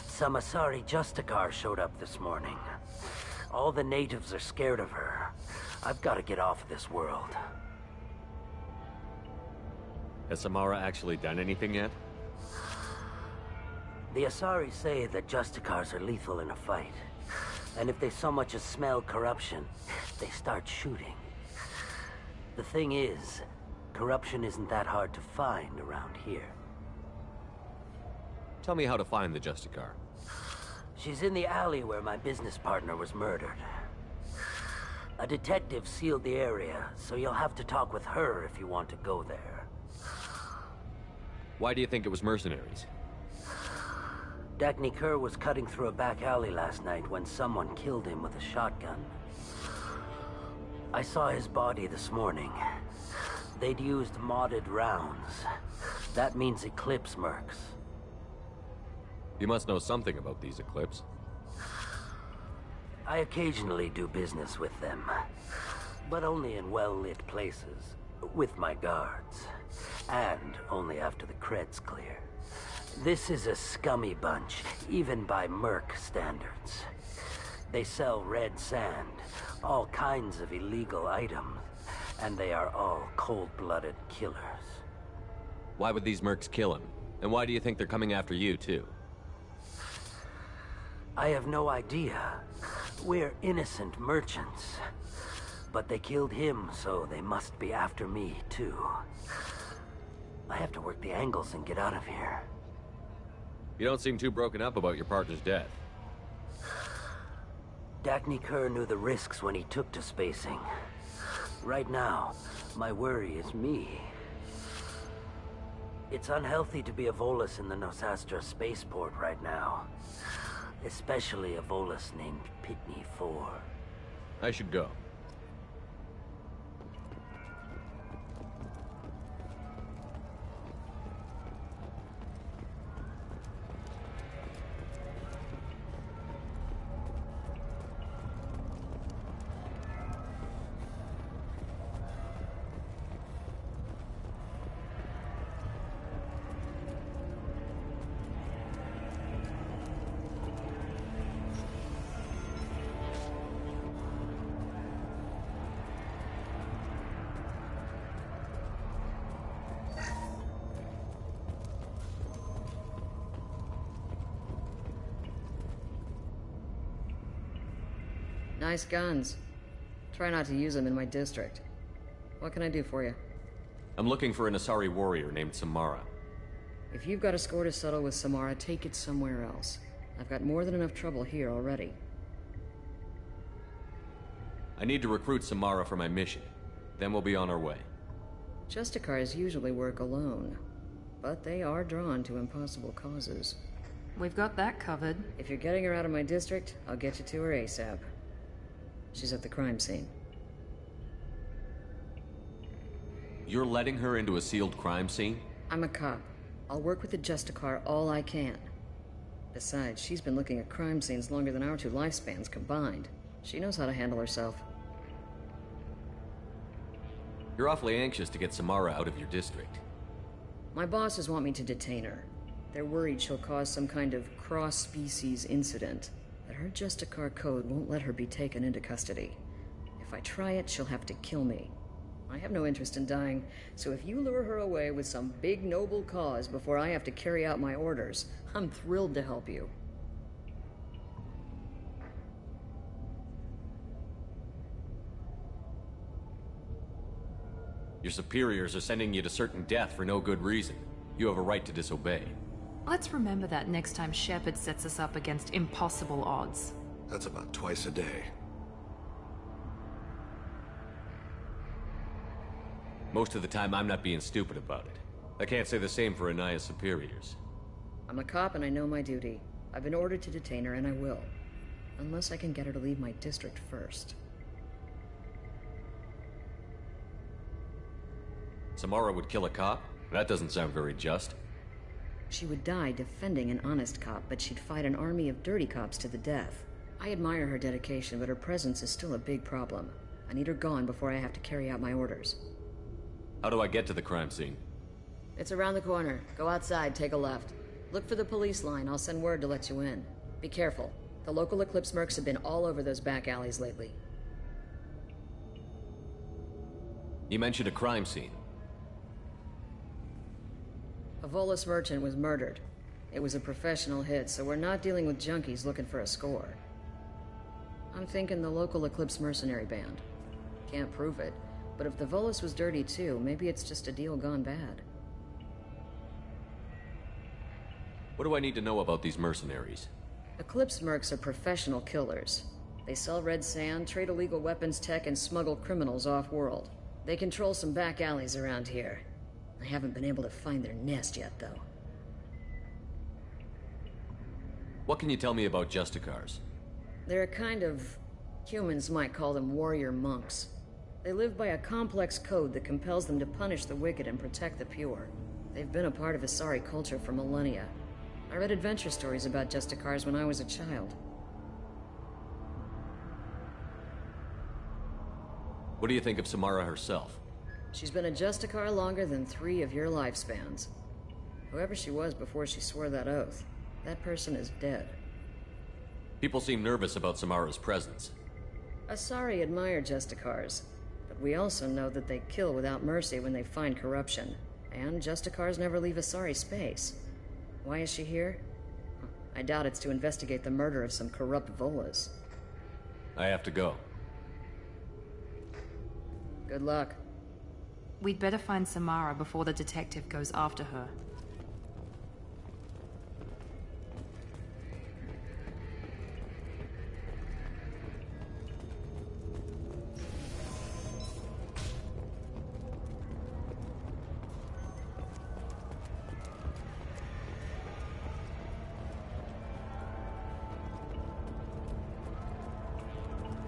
some Asari Justicar showed up this morning. All the natives are scared of her. I've got to get off this world. Has Samara actually done anything yet? The Asari say that Justicars are lethal in a fight. And if they so much as smell corruption, they start shooting. The thing is, corruption isn't that hard to find around here. Tell me how to find the Justicar. She's in the alley where my business partner was murdered. A detective sealed the area, so you'll have to talk with her if you want to go there. Why do you think it was mercenaries? Dagny Kerr was cutting through a back alley last night when someone killed him with a shotgun. I saw his body this morning. They'd used modded rounds. That means Eclipse mercs. You must know something about these Eclipse. I occasionally do business with them, but only in well-lit places, with my guards, and only after the cred's clear. This is a scummy bunch, even by Merc standards. They sell red sand, all kinds of illegal items, and they are all cold-blooded killers. Why would these mercs kill him? And why do you think they're coming after you, too? I have no idea. We're innocent merchants. But they killed him, so they must be after me, too. I have to work the angles and get out of here. You don't seem too broken up about your partner's death. Dagny Kerr knew the risks when he took to spacing. Right now, my worry is me. It's unhealthy to be a Volus in the Nosastra spaceport right now. Especially a Volus named Pitney 4. I should go. Nice guns. Try not to use them in my district. What can I do for you? I'm looking for an Asari warrior named Samara. If you've got a score to settle with Samara, take it somewhere else. I've got more than enough trouble here already. I need to recruit Samara for my mission. Then we'll be on our way. Justicars usually work alone, but they are drawn to impossible causes. We've got that covered. If you're getting her out of my district, I'll get you to her ASAP. She's at the crime scene. You're letting her into a sealed crime scene? I'm a cop. I'll work with the Justicar all I can. Besides, she's been looking at crime scenes longer than our two lifespans combined. She knows how to handle herself. You're awfully anxious to get Samara out of your district. My bosses want me to detain her. They're worried she'll cause some kind of cross-species incident. But her Justicar code won't let her be taken into custody. If I try it, she'll have to kill me. I have no interest in dying, so if you lure her away with some big noble cause before I have to carry out my orders, I'm thrilled to help you. Your superiors are sending you to certain death for no good reason. You have a right to disobey. Let's remember that next time Shepard sets us up against impossible odds. That's about twice a day. Most of the time, I'm not being stupid about it. I can't say the same for Anaya's superiors. I'm a cop and I know my duty. I've been ordered to detain her and I will. Unless I can get her to leave my district first. Samara would kill a cop? That doesn't sound very just. She would die defending an honest cop, but she'd fight an army of dirty cops to the death. I admire her dedication, but her presence is still a big problem. I need her gone before I have to carry out my orders. How do I get to the crime scene? It's around the corner. Go outside, take a left. Look for the police line. I'll send word to let you in. Be careful. The local Eclipse mercs have been all over those back alleys lately. You mentioned a crime scene. A Volus merchant was murdered. It was a professional hit, so we're not dealing with junkies looking for a score. I'm thinking the local Eclipse mercenary band. Can't prove it, but if the Volus was dirty too, maybe it's just a deal gone bad. What do I need to know about these mercenaries? Eclipse mercs are professional killers. They sell red sand, trade illegal weapons tech, and smuggle criminals off-world. They control some back alleys around here. I haven't been able to find their nest yet, though. What can you tell me about Justicars? They're a kind of... humans might call them warrior monks. They live by a complex code that compels them to punish the wicked and protect the pure. They've been a part of Asari culture for millennia. I read adventure stories about Justicars when I was a child. What do you think of Samara herself? She's been a Justicar longer than 3 of your lifespans. Whoever she was before she swore that oath, that person is dead. People seem nervous about Samara's presence. Asari admire Justicars, but we also know that they kill without mercy when they find corruption. And Justicars never leave Asari space. Why is she here? I doubt it's to investigate the murder of some corrupt Volas. I have to go. Good luck. We'd better find Samara before the detective goes after her.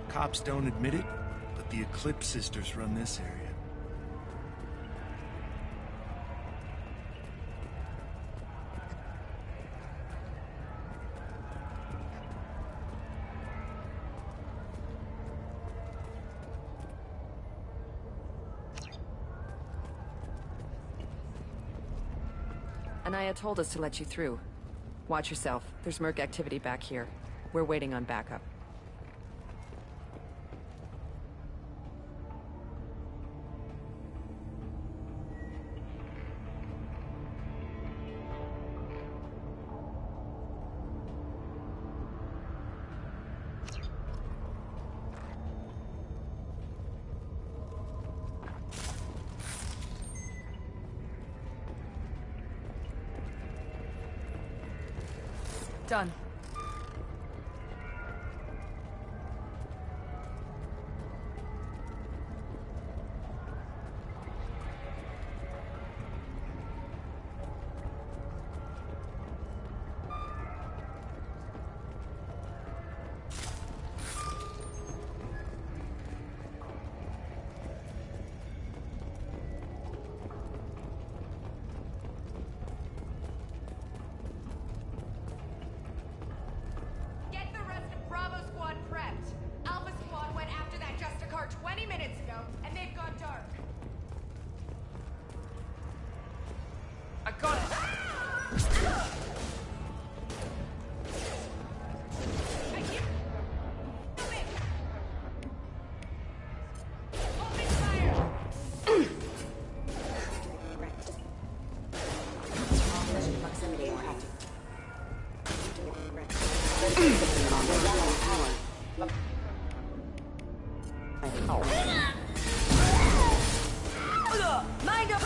Cops don't admit it, but the Eclipse sisters run this area. Anaya told us to let you through. Watch yourself. There's Merc activity back here. We're waiting on backup. Done.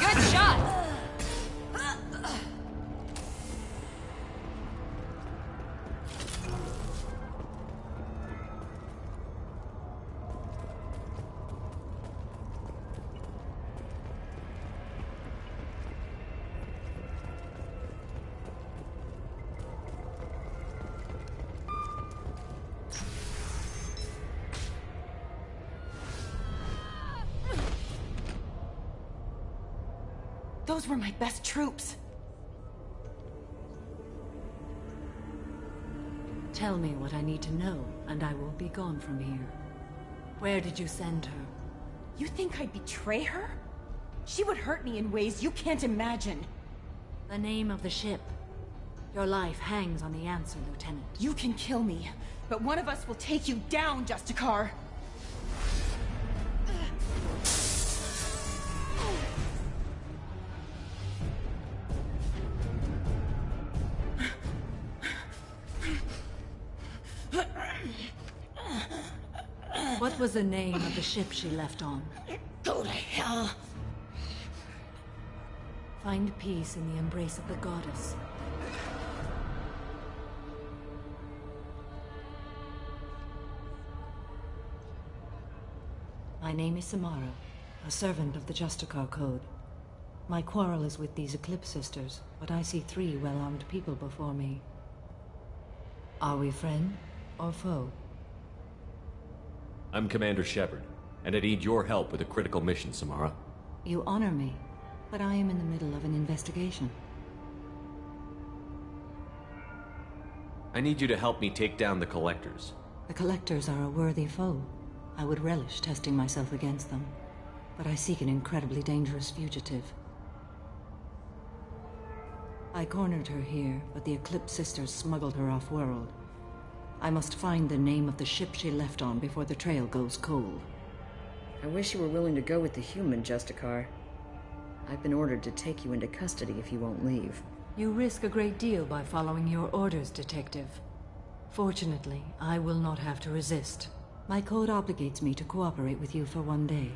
Good shot! Those were my best troops. Tell me what I need to know, and I will be gone from here. Where did you send her? You think I'd betray her? She would hurt me in ways you can't imagine. The name of the ship. Your life hangs on the answer, Lieutenant. You can kill me, but one of us will take you down, Justicar. What was the name of the ship she left on? Go to hell. Find peace in the embrace of the goddess. My name is Samara, a servant of the Justicar Code. My quarrel is with these Eclipse sisters, but I see 3 well-armed people before me. Are we friend or foe? I'm Commander Shepard, and I need your help with a critical mission, Samara. You honor me, but I am in the middle of an investigation. I need you to help me take down the Collectors. The Collectors are a worthy foe. I would relish testing myself against them, but I seek an incredibly dangerous fugitive. I cornered her here, but the Eclipse sisters smuggled her off-world. I must find the name of the ship she left on before the trail goes cold. I wish you were willing to go with the human, Justicar. I've been ordered to take you into custody if you won't leave. You risk a great deal by following your orders, Detective. Fortunately, I will not have to resist. My code obligates me to cooperate with you for 1 day.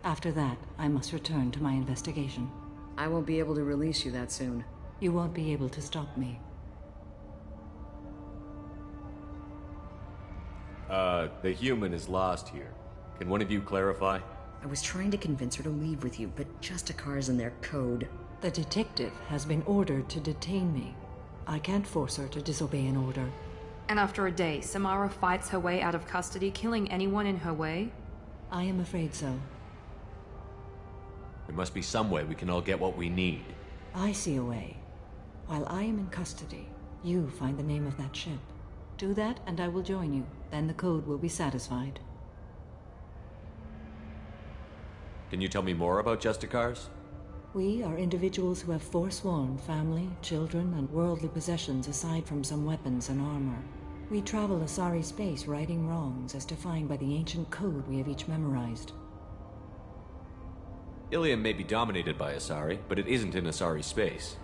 After that, I must return to my investigation. I won't be able to release you that soon. You won't be able to stop me. The human is lost here. Can one of you clarify? I was trying to convince her to leave with you, but Justicar's in their code. The detective has been ordered to detain me. I can't force her to disobey an order. And after a day, Samara fights her way out of custody, killing anyone in her way? I am afraid so. There must be some way we can all get what we need. I see a way. While I am in custody, you find the name of that ship. Do that, and I will join you. Then the code will be satisfied. Can you tell me more about Justicars? We are individuals who have forsworn family, children, and worldly possessions aside from some weapons and armor. We travel Asari space righting wrongs as defined by the ancient code we have each memorized. Ilium may be dominated by Asari, but it isn't in Asari space.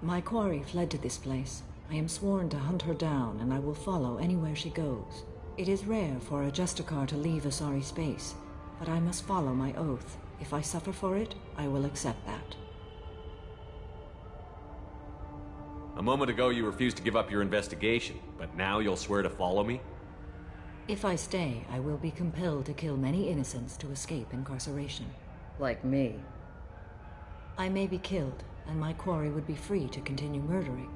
My quarry fled to this place. I am sworn to hunt her down, and I will follow anywhere she goes. It is rare for a Justicar to leave Asari space, but I must follow my oath. If I suffer for it, I will accept that. A moment ago you refused to give up your investigation, but now you'll swear to follow me? If I stay, I will be compelled to kill many innocents to escape incarceration. Like me. I may be killed, and my quarry would be free to continue murdering.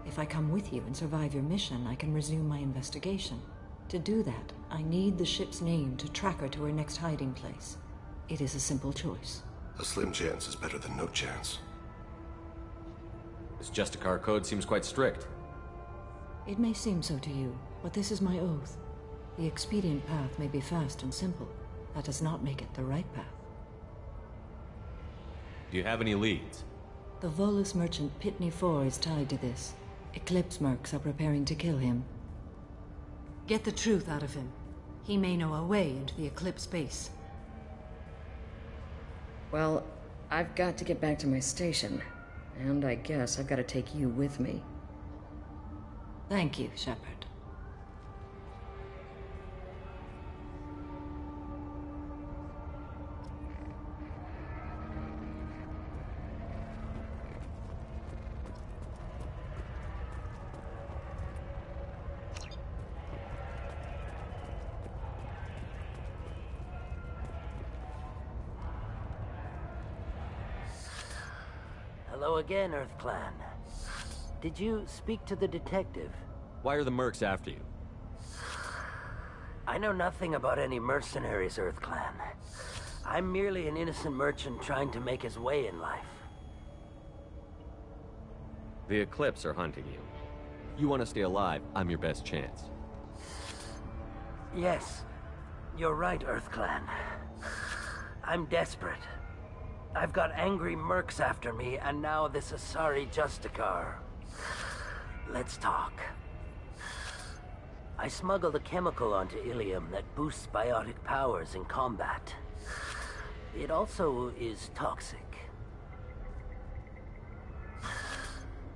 If I come with you and survive your mission, I can resume my investigation. To do that, I need the ship's name to track her to her next hiding place. It is a simple choice. A slim chance is better than no chance. This Justicar code seems quite strict. It may seem so to you, but this is my oath. The expedient path may be fast and simple. That does not make it the right path. Do you have any leads? The Volus merchant Pitney 4 is tied to this. Eclipse mercs are preparing to kill him. Get the truth out of him. He may know a way into the Eclipse base. Well, I've got to get back to my station. And I guess I've got to take you with me. Thank you, Shepard. Hello again, Earth Clan. Did you speak to the detective? Why are the mercs after you? I know nothing about any mercenaries, Earth Clan. I'm merely an innocent merchant trying to make his way in life. The Eclipse are hunting you. You want to stay alive, I'm your best chance. Yes, you're right, Earth Clan. I'm desperate. I've got angry mercs after me, and now this Asari Justicar. Let's talk. I smuggled a chemical onto Ilium that boosts biotic powers in combat. It also is toxic.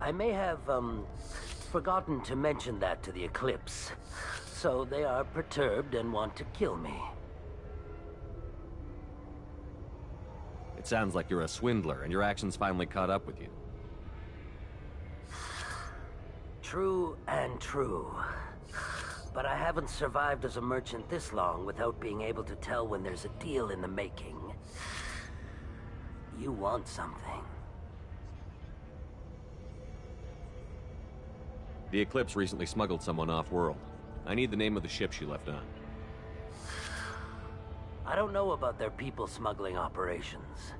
I may have, forgotten to mention that to the Eclipse, so they are perturbed and want to kill me. It sounds like you're a swindler, and your actions finally caught up with you. True and true. But I haven't survived as a merchant this long without being able to tell when there's a deal in the making. You want something. The Eclipse recently smuggled someone off-world. I need the name of the ship she left on. I don't know about their people smuggling operations.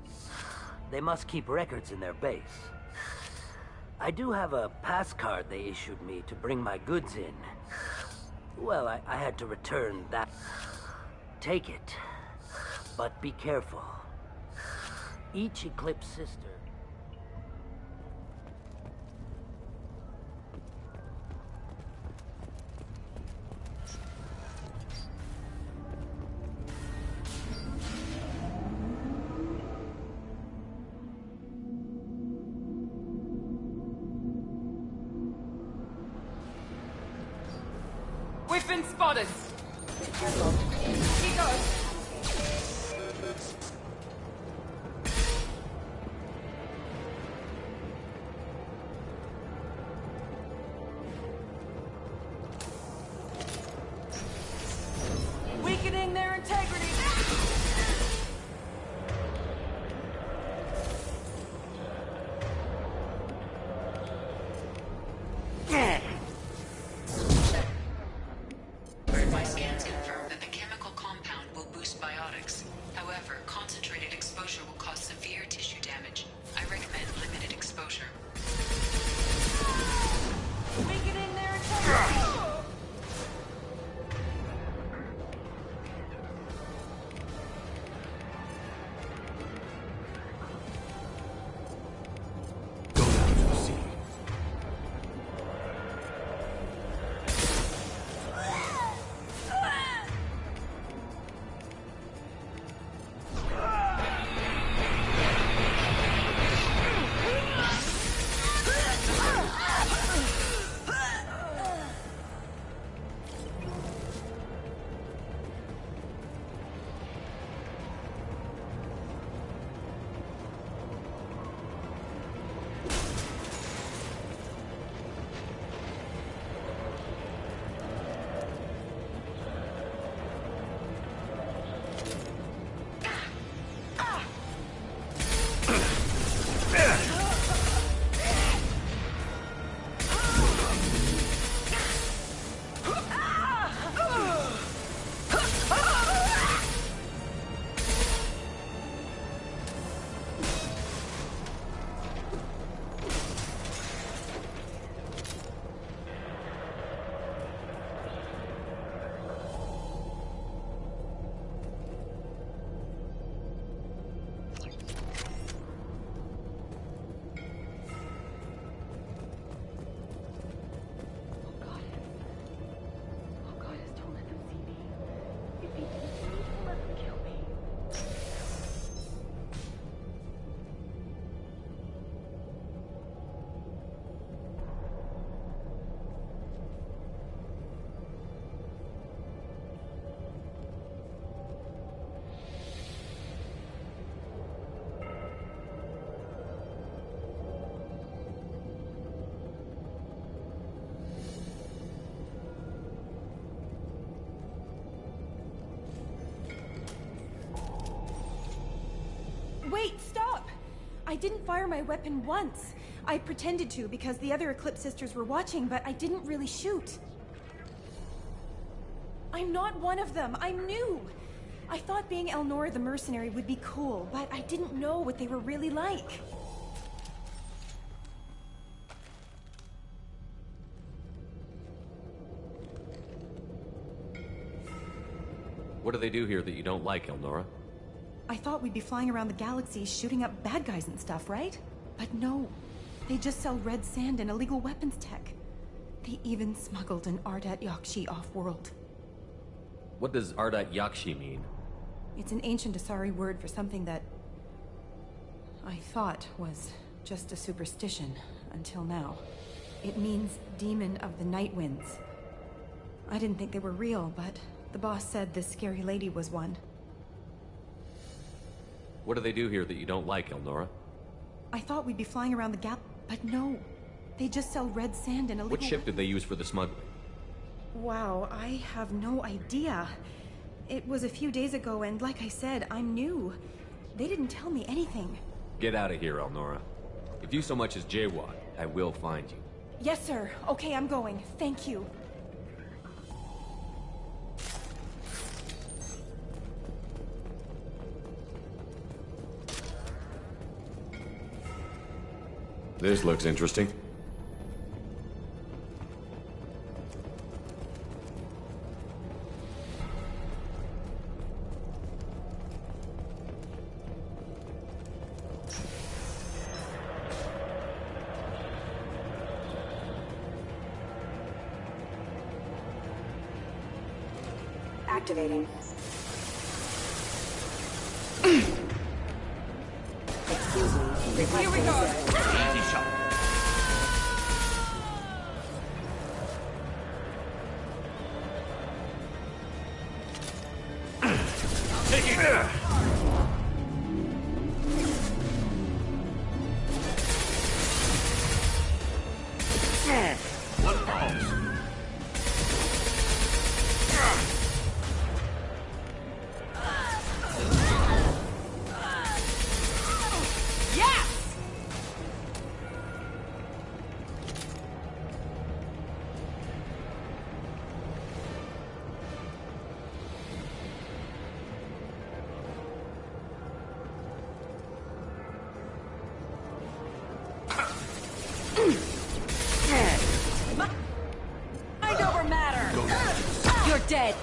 They must keep records in their base. I do have a pass card they issued me to bring my goods in. Well, I had to return that. Take it, but be careful. Each Eclipse sister... We've been spotted. He goes. Weakening their integrity. My scans confirm that the chemical compound will boost biotics. However, concentrated exposure will cause severe tissue damage. I recommend limited exposure. Weakening their integrity. Wait, stop! I didn't fire my weapon once. I pretended to because the other Eclipse sisters were watching, but I didn't really shoot. I'm not one of them. I'm new. I thought being Elnora the mercenary would be cool, but I didn't know what they were really like. What do they do here that you don't like, Elnora? I thought we'd be flying around the galaxy shooting up bad guys and stuff, right? But no. They just sell red sand and illegal weapons tech. They even smuggled an Ardat Yakshi off-world. What does Ardat Yakshi mean? It's an ancient Asari word for something that I thought was just a superstition until now. It means demon of the night winds. I didn't think they were real, but the boss said this scary lady was one. What do they do here that you don't like, Elnora? I thought we'd be flying around the gap, but no. They just sell red sand and illegal... What ship did they use for the smuggling? Wow, I have no idea. It was a few days ago, and like I said, I'm new. They didn't tell me anything. Get out of here, Elnora. If you so much as jaywalk, I will find you. Yes, sir. Okay, I'm going. Thank you. This looks interesting. Activating. Excuse me. Here we go. Easy shot. dead.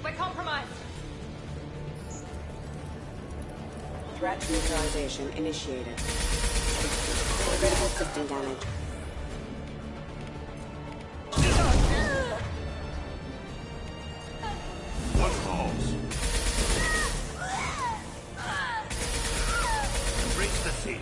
We're compromised. Threat neutralization initiated. Critical system damage. What calls? Reach the sea.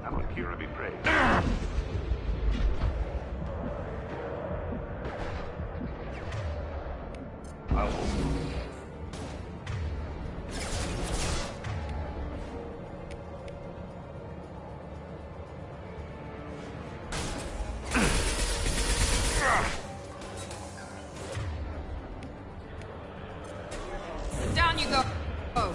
Amakira be praised. I'll hold you. Down you go. Oh.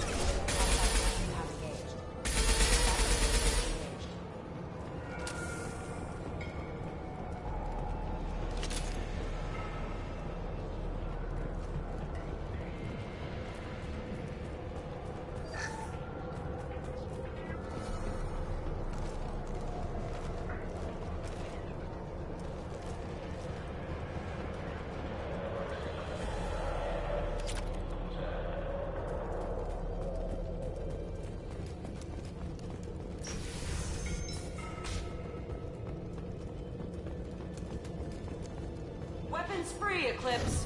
Weapons free, Eclipse.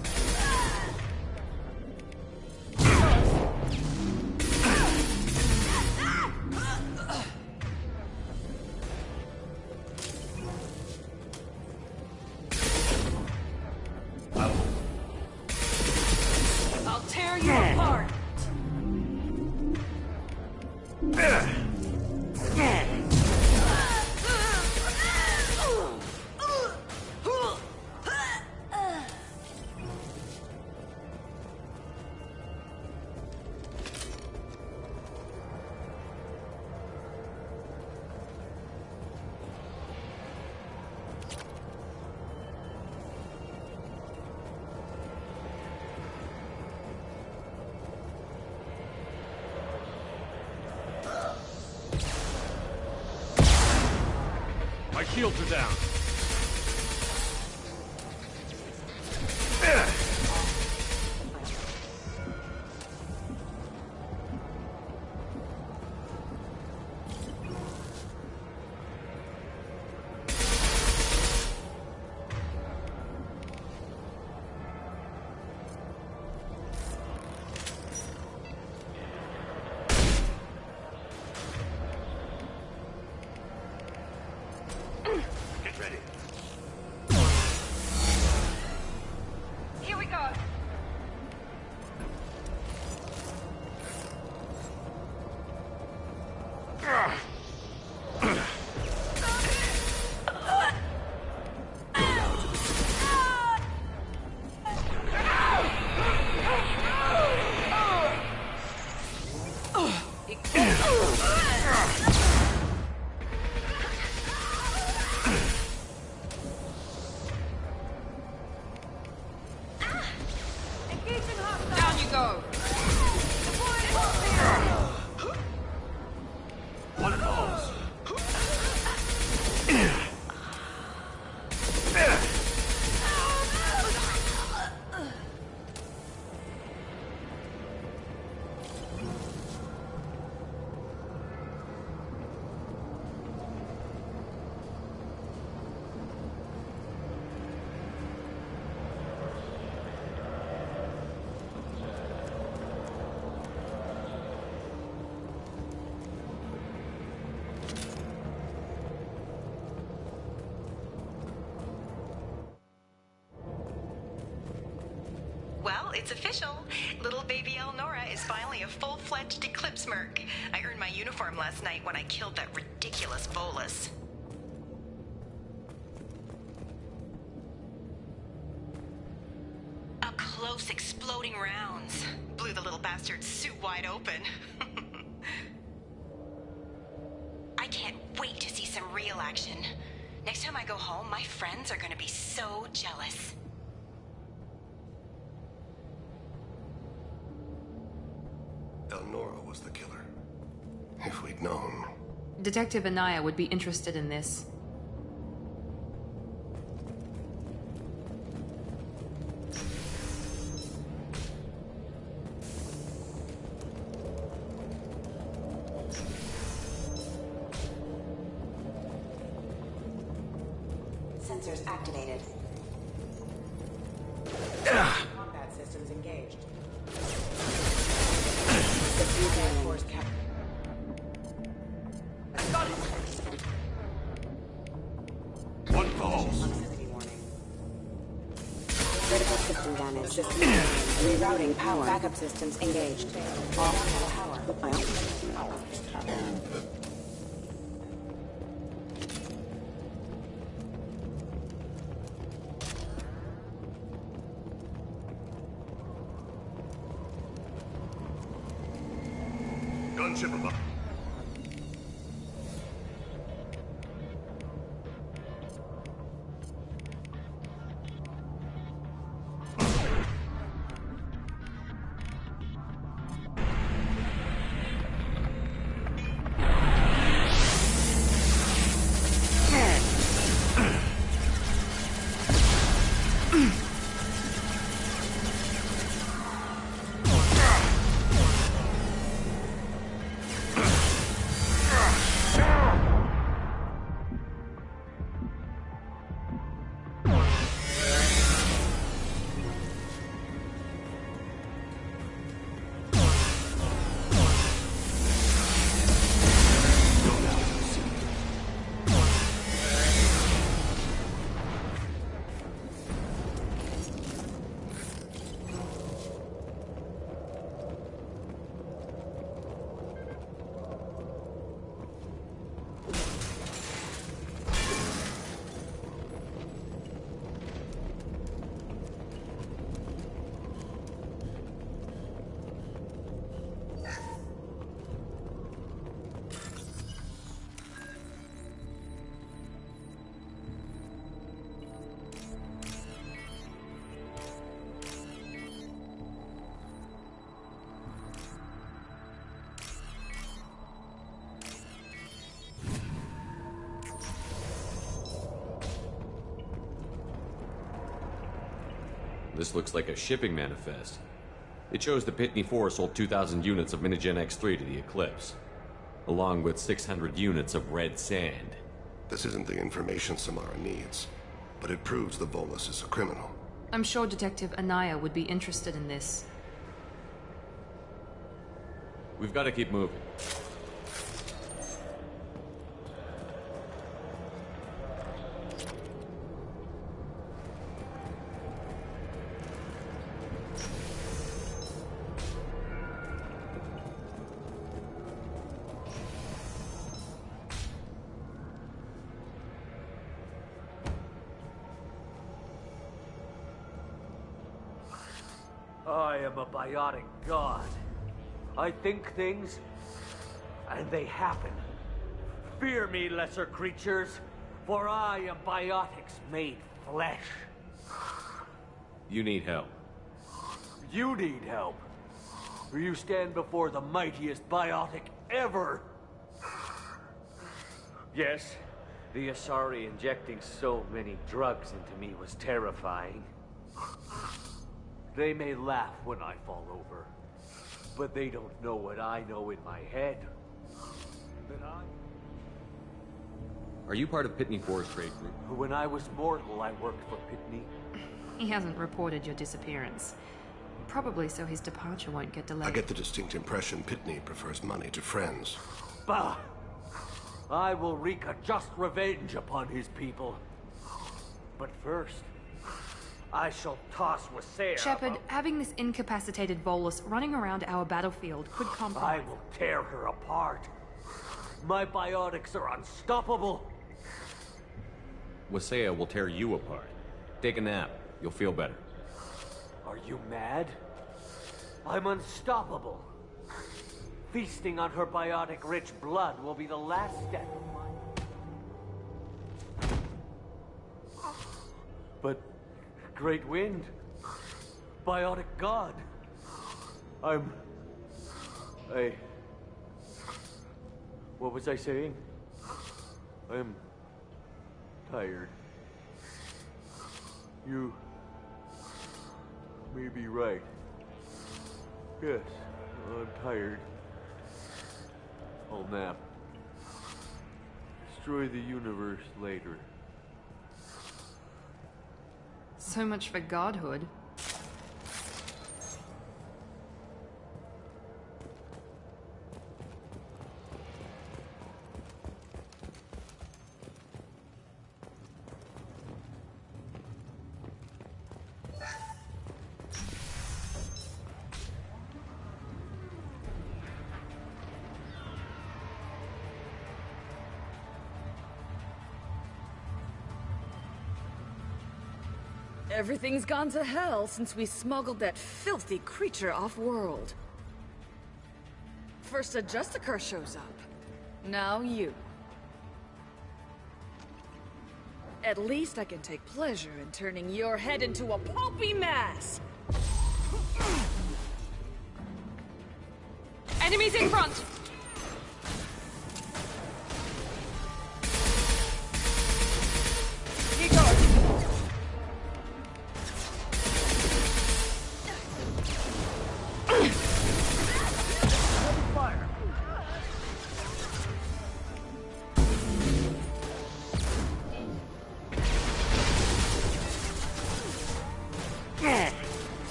I'll tear you apart. My shields are down. Get ready. Well, it's official. Little baby Elnora is finally a full-fledged Eclipse merc. I earned my uniform last night when I killed that ridiculous Volus. Up close, exploding rounds. Blew the little bastard's suit wide open. I can't wait to see some real action. Next time I go home, my friends are gonna be so jealous. Elnora was the killer. If we'd known. Detective Anaya would be interested in this. Sensors activated. Combat systems engaged. Force cap. One falls. Critical system damage. System rerouting power. Backup systems engaged. Off power. Gunship above. This looks like a shipping manifest. It shows the Pitney 4 sold 2,000 units of Minigen X3 to the Eclipse, along with 600 units of red sand. This isn't the information Samara needs, but it proves the Volus is a criminal. I'm sure Detective Anaya would be interested in this. We've got to keep moving. I am a biotic god. I think things, and they happen. Fear me, lesser creatures, for I am biotics made flesh. You need help. You need help. For you stand before the mightiest biotic ever. Yes, the Asari injecting so many drugs into me was terrifying. They may laugh when I fall over, but they don't know what I know in my head. That Are you part of Pitney 4's trade group? when I was mortal, I worked for Pitney. He hasn't reported your disappearance. Probably so his departure won't get delayed. I get the distinct impression Pitney prefers money to friends. Bah! I will wreak a just revenge upon his people. But first, I shall toss Wasea. Shepard, having this incapacitated Volus running around our battlefield could compromise. I will tear her apart. My biotics are unstoppable. Wasea will tear you apart. Take a nap. You'll feel better. Are you mad? I'm unstoppable. Feasting on her biotic-rich blood will be the last step of my... But... Great Wind... Biotic God... What was I saying? I'm... tired. You... may be right. Yes, I'm tired. I'll nap. Destroy the universe later. So much for godhood. Everything's gone to hell since we smuggled that filthy creature off-world. First a Justicar shows up. Now you. At least I can take pleasure in turning your head into a pulpy mass! Enemies in front! He goes!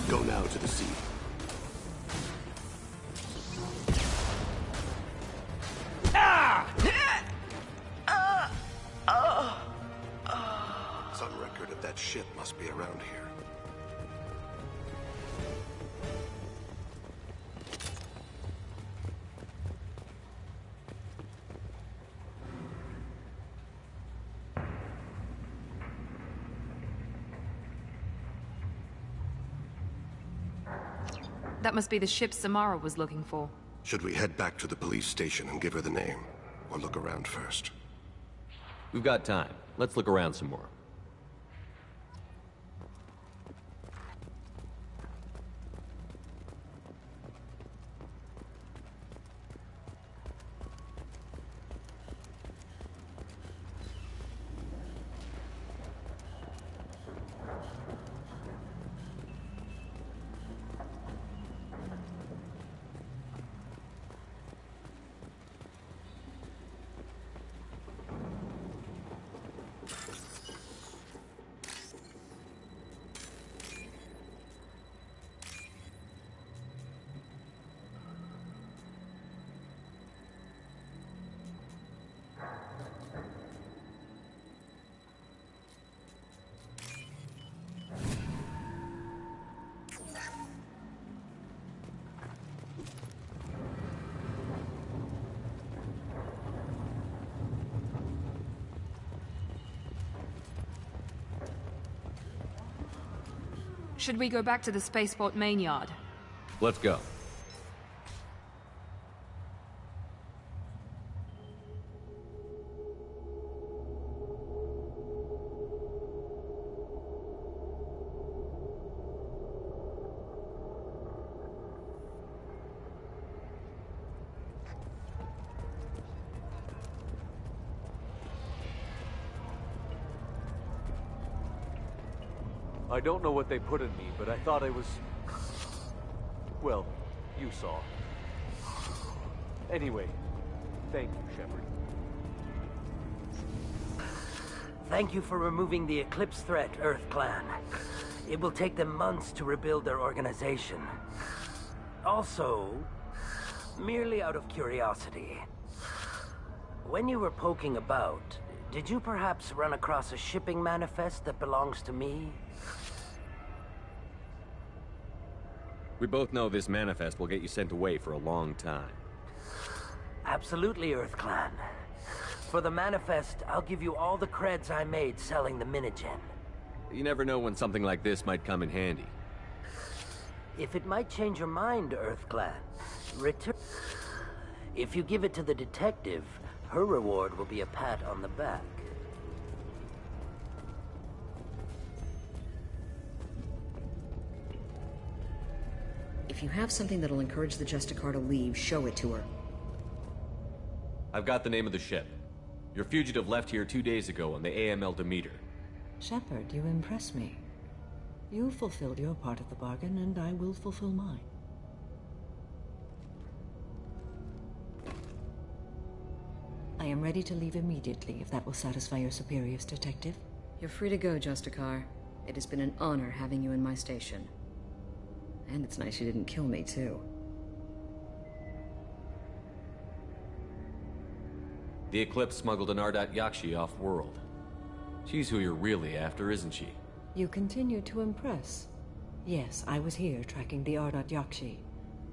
Go now to the sea. Some record of that ship must be around here. That must be the ship Samara was looking for. Should we head back to the police station and give her the name? Or look around first? We've got time. Let's look around some more. Should we go back to the spaceport main yard? Let's go. I don't know what they put in me, but I thought I was... Well, you saw. Anyway, thank you, Shepard. Thank you for removing the Eclipse threat, Earth Clan. It will take them months to rebuild their organization. Also, merely out of curiosity, when you were poking about, did you perhaps run across a shipping manifest that belongs to me? We both know this manifest will get you sent away for a long time. Absolutely, Earth Clan. For the manifest, I'll give you all the creds I made selling the Minigen. You never know when something like this might come in handy. If it might change your mind, Earth Clan, return. If you give it to the detective, her reward will be a pat on the back. If you have something that'll encourage the Justicar to leave, show it to her. I've got the name of the ship. Your fugitive left here 2 days ago on the AML Demeter. Shepard, you impress me. You fulfilled your part of the bargain, and I will fulfill mine. I am ready to leave immediately, if that will satisfy your superiors, Detective. You're free to go, Justicar. It has been an honor having you in my station. And it's nice you didn't kill me, too. The Eclipse smuggled an Ardat Yakshi off-world. She's who you're really after, isn't she? You continue to impress. Yes, I was here tracking the Ardat Yakshi.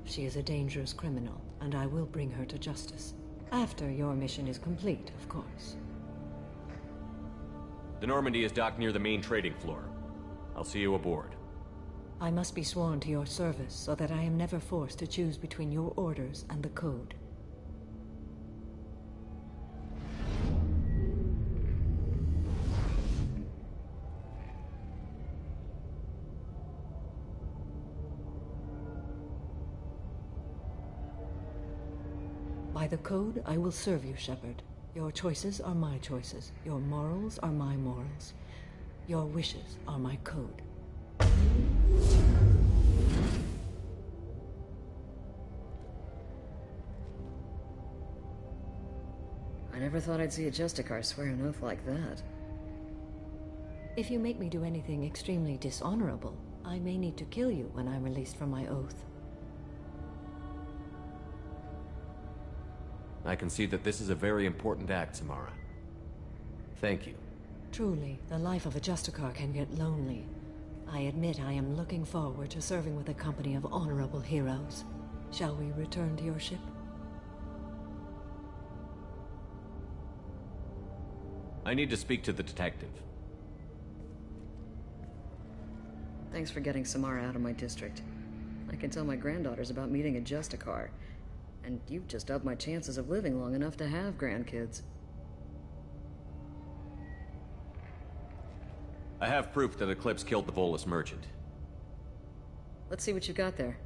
She is a dangerous criminal, and I will bring her to justice. After your mission is complete, of course. The Normandy is docked near the main trading floor. I'll see you aboard. I must be sworn to your service so that I am never forced to choose between your orders and the Code. By the Code, I will serve you, Shepard. Your choices are my choices. Your morals are my morals. Your wishes are my code. I never thought I'd see a Justicar swear an oath like that. If you make me do anything extremely dishonorable, I may need to kill you when I'm released from my oath. I can see that this is a very important act, Samara. Thank you. Truly, the life of a Justicar can get lonely. I admit I am looking forward to serving with a company of honorable heroes. Shall we return to your ship? I need to speak to the detective. Thanks for getting Samara out of my district. I can tell my granddaughters about meeting a Justicar. And you've just upped my chances of living long enough to have grandkids. I have proof that Eclipse killed the Volus merchant. Let's see what you got there.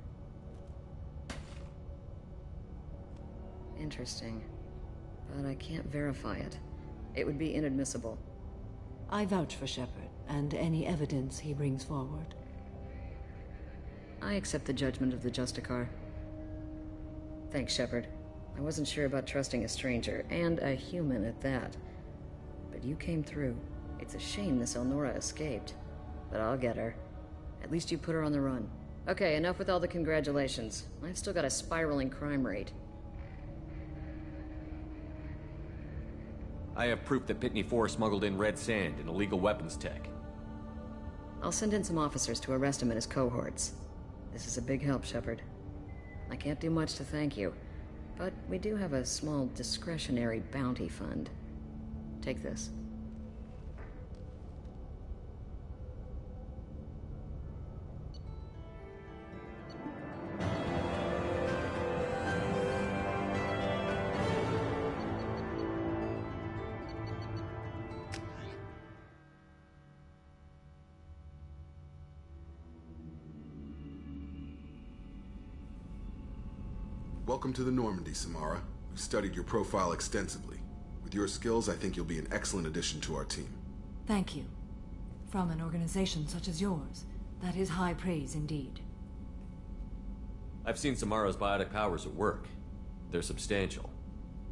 Interesting. But I can't verify it. It would be inadmissible. I vouch for Shepard, and any evidence he brings forward. I accept the judgment of the Justicar. Thanks, Shepard. I wasn't sure about trusting a stranger, and a human at that. But you came through. It's a shame this Elnora escaped. But I'll get her. At least you put her on the run. Okay, enough with all the congratulations. I've still got a spiraling crime rate. I have proof that M.E.2 smuggled in red sand and illegal weapons tech. I'll send in some officers to arrest him and his cohorts. This is a big help, Shepard. I can't do much to thank you, but we do have a small discretionary bounty fund. Take this. Welcome to the Normandy, Samara. We've studied your profile extensively. With your skills, I think you'll be an excellent addition to our team. Thank you. From an organization such as yours, that is high praise indeed. I've seen Samara's biotic powers at work. They're substantial.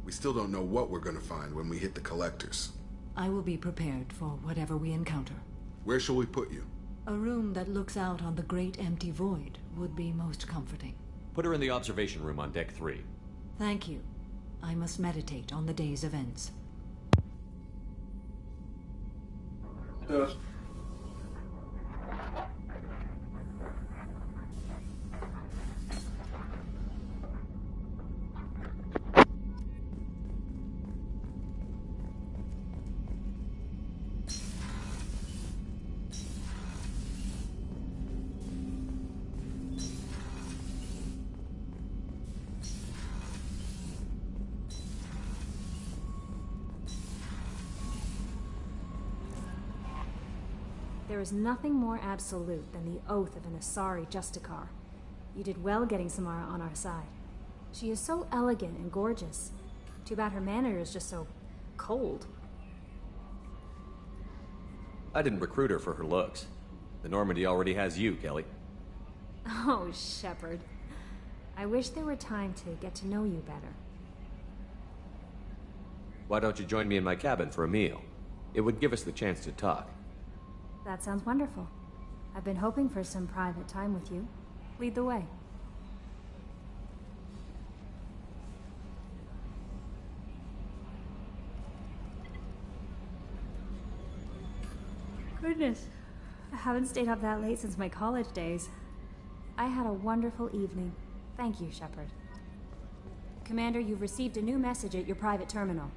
We still don't know what we're gonna find when we hit the collectors. I will be prepared for whatever we encounter. Where shall we put you? A room that looks out on the great empty void would be most comforting. Put her in the observation room on deck 3. Thank you. I must meditate on the day's events. There is nothing more absolute than the oath of an Asari Justicar. You did well getting Samara on our side. She is so elegant and gorgeous. Too bad her manner is just so cold. I didn't recruit her for her looks. The Normandy already has you, Kelly. Oh, Shepard. I wish there were time to get to know you better. Why don't you join me in my cabin for a meal? It would give us the chance to talk. That sounds wonderful. I've been hoping for some private time with you. Lead the way. Goodness, I haven't stayed up that late since my college days. I had a wonderful evening. Thank you, Shepard. Commander, you've received a new message at your private terminal.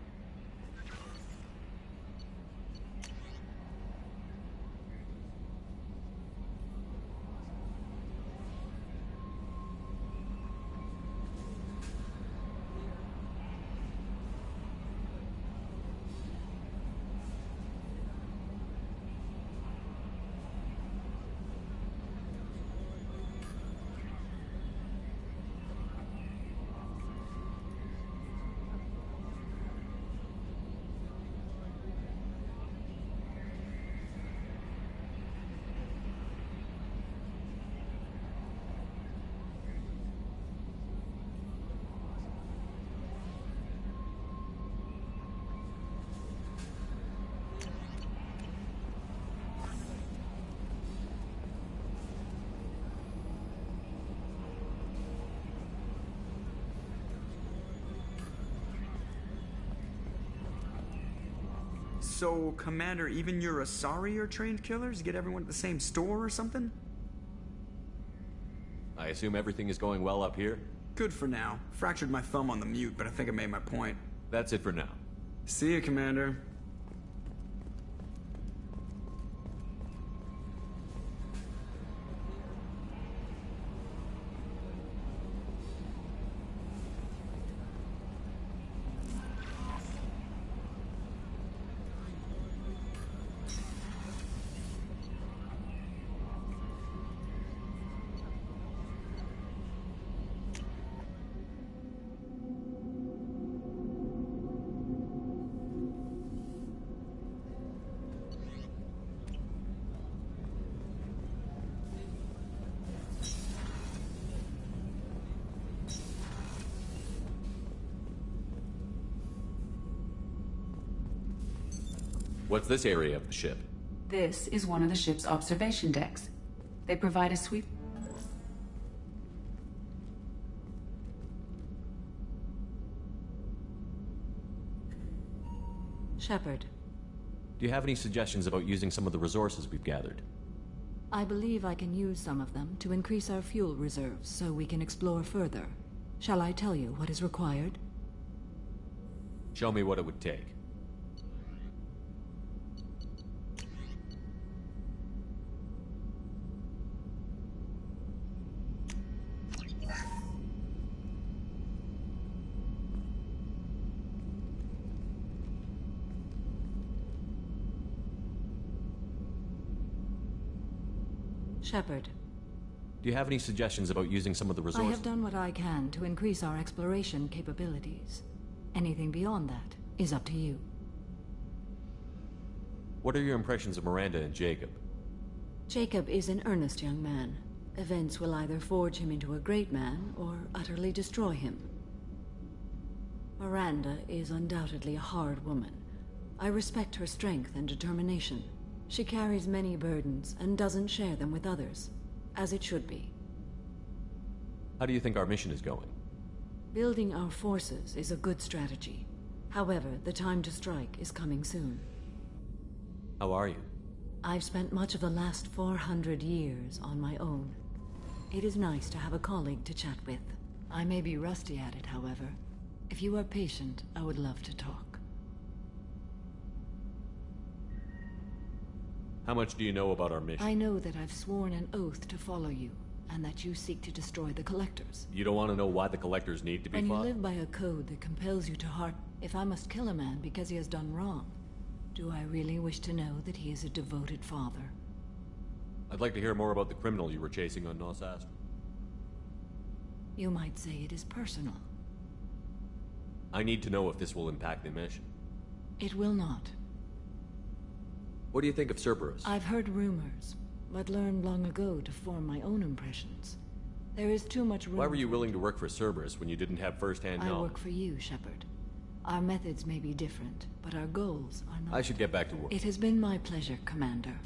So, Commander, even your Asari are trained killers? Get everyone at the same store or something? I assume everything is going well up here? Good for now. Fractured my thumb on the mute, but I think I made my point. That's it for now. See you, Commander. What's this area of the ship? This is one of the ship's observation decks. They provide a sweep. Shepard. Do you have any suggestions about using some of the resources we've gathered? I believe I can use some of them to increase our fuel reserves so we can explore further. Shall I tell you what is required? Show me what it would take. Shepard. Do you have any suggestions about using some of the resources? I have done what I can to increase our exploration capabilities. Anything beyond that is up to you. What are your impressions of Miranda and Jacob? Jacob is an earnest young man. Events will either forge him into a great man or utterly destroy him. Miranda is undoubtedly a hard woman, I respect her strength and determination. She carries many burdens and doesn't share them with others, as it should be. How do you think our mission is going? Building our forces is a good strategy. However, the time to strike is coming soon. How are you? I've spent much of the last 400 years on my own. It is nice to have a colleague to chat with. I may be rusty at it, however. If you are patient, I would love to talk. How much do you know about our mission? I know that I've sworn an oath to follow you, and that you seek to destroy the Collectors. You don't want to know why the Collectors need to be When fought? you live by a code that compels you to heart... If I must kill a man because he has done wrong, do I really wish to know that he is a devoted father? I'd like to hear more about the criminal you were chasing on Nos Astra. You might say it is personal. I need to know if this will impact the mission. It will not. What do you think of Cerberus? I've heard rumors, but learned long ago to form my own impressions. There is too much room. Why were you willing to work for Cerberus when you didn't have first-hand knowledge? I work for you, Shepard. Our methods may be different, but our goals are not. I should get back to work. It has been my pleasure, Commander.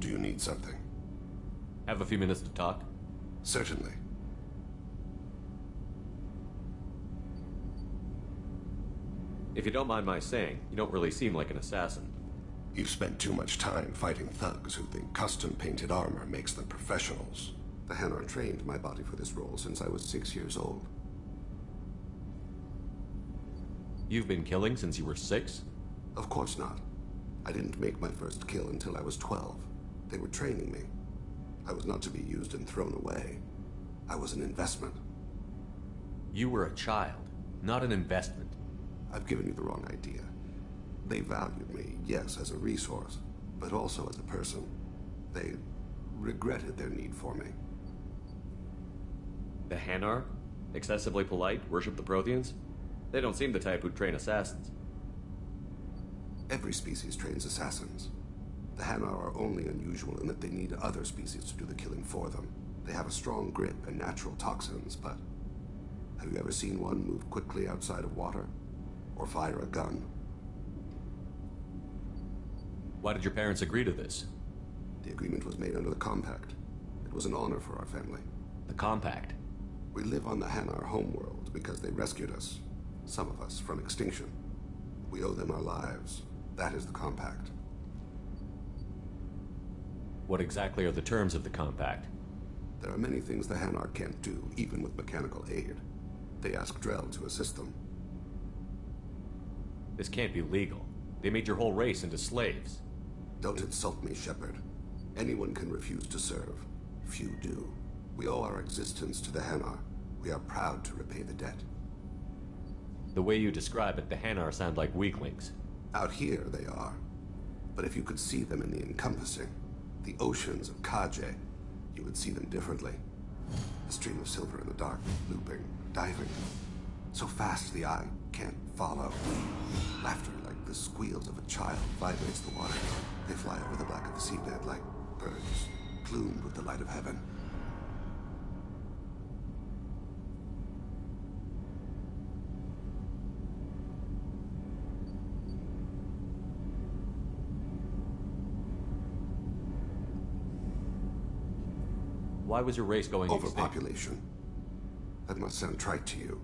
Do you need something? Have a few minutes to talk? Certainly. If you don't mind my saying, you don't really seem like an assassin. You've spent too much time fighting thugs who think custom-painted armor makes them professionals. The Hanar trained my body for this role since I was 6 years old. You've been killing since you were 6? Of course not. I didn't make my first kill until I was 12. They were training me. I was not to be used and thrown away. I was an investment. You were a child, not an investment. I've given you the wrong idea. They valued me, yes, as a resource, but also as a person. They regretted their need for me. The Hanar? Excessively polite, worship the Protheans? They don't seem the type who'd train assassins. Every species trains assassins. The Hanar are only unusual in that they need other species to do the killing for them. They have a strong grip and natural toxins, but have you ever seen one move quickly outside of water? Or fire a gun? Why did your parents agree to this? The agreement was made under the Compact. It was an honor for our family. The Compact? We live on the Hanar homeworld because they rescued us, some of us, from extinction. We owe them our lives. That is the Compact. What exactly are the terms of the Compact? There are many things the Hanar can't do, even with mechanical aid. They ask Drell to assist them. This can't be legal. They made your whole race into slaves. Don't insult me, Shepard. Anyone can refuse to serve. Few do. We owe our existence to the Hanar. We are proud to repay the debt. The way you describe it, the Hanar sound like weaklings. Out here, they are. But if you could see them in the encompassing, the oceans of Kaje, you would see them differently. A stream of silver in the dark, looping, diving. So fast the eye can't follow. Laughter like the squeals of a child vibrates the water. They fly over the black of the seabed like birds, plumed with the light of heaven. Why was your race going extinct? Overpopulation. That must sound trite to you.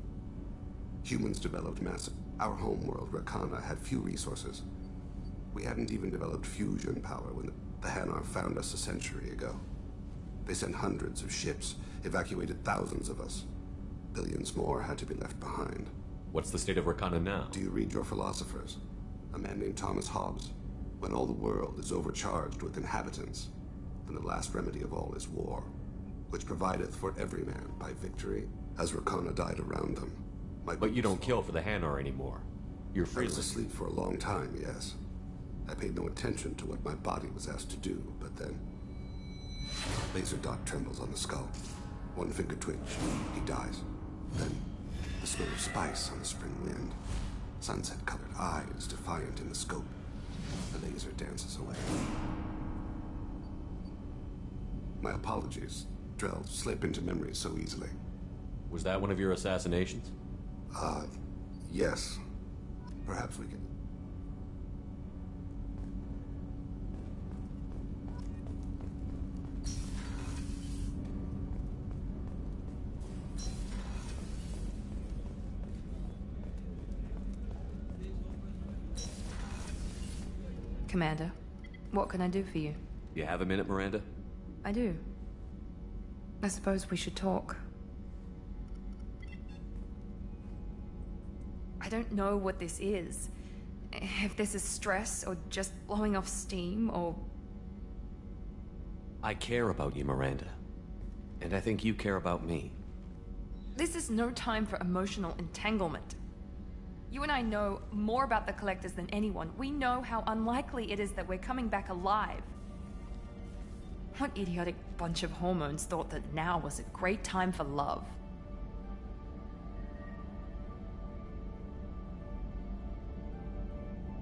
Humans developed massive. Our homeworld, Rakana, had few resources. We hadn't even developed fusion power when the Hanar found us a century ago. They sent hundreds of ships, evacuated thousands of us. Billions more had to be left behind. What's the state of Rakana now? Do you read your philosophers? A man named Thomas Hobbes. When all the world is overcharged with inhabitants, then the last remedy of all is war, which provideth for every man by victory, as Rakana died around them. But you don't kill for the Hanar anymore. You're free. I was asleep for a long time, yes. I paid no attention to what my body was asked to do, but then... Laser dot trembles on the skull. One finger twitch, he dies. Then, the smell of spice on the spring wind. Sunset-colored eyes defiant in the scope. The laser dances away. My apologies. Drell slip into memory so easily. Was that one of your assassinations? Yes. Perhaps we can... Commander, what can I do for you? You have a minute, Miranda? I do. I suppose we should talk. I don't know what this is. If this is stress, or just blowing off steam, or... I care about you, Miranda. And I think you care about me. This is no time for emotional entanglement. You and I know more about the Collectors than anyone. We know how unlikely it is that we're coming back alive. What idiotic bunch of hormones thought that now was a great time for love?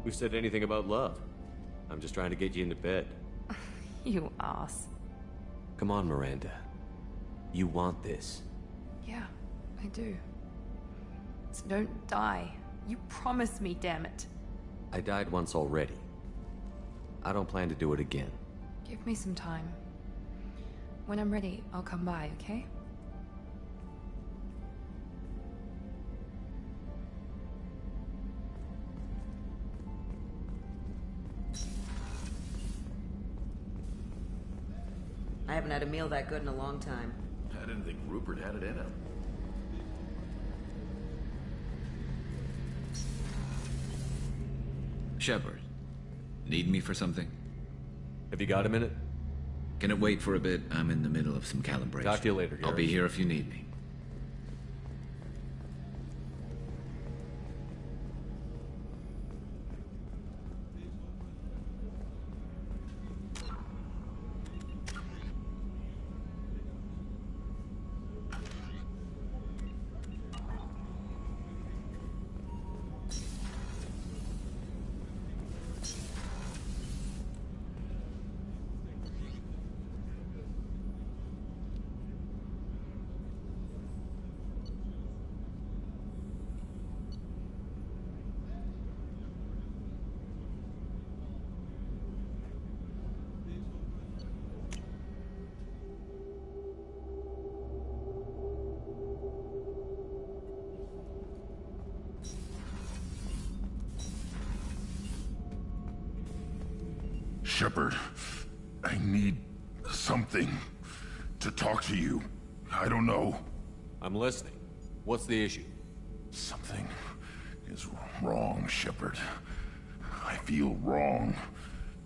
Who said anything about love? I'm just trying to get you into bed. You ass. Come on, Miranda. You want this. Yeah, I do. So don't die. You promised me, damn it. I died once already. I don't plan to do it again. Give me some time. When I'm ready, I'll come by, okay? I haven't had a meal that good in a long time. I didn't think Rupert had it in him. Shepard, need me for something? Have you got a minute? Can it wait for a bit? I'm in the middle of some calibration. Talk to you later, I'll be here if you need me. Shepard, I need something to talk to you. I don't know. I'm listening. What's the issue? Something is wrong, Shepard. I feel wrong.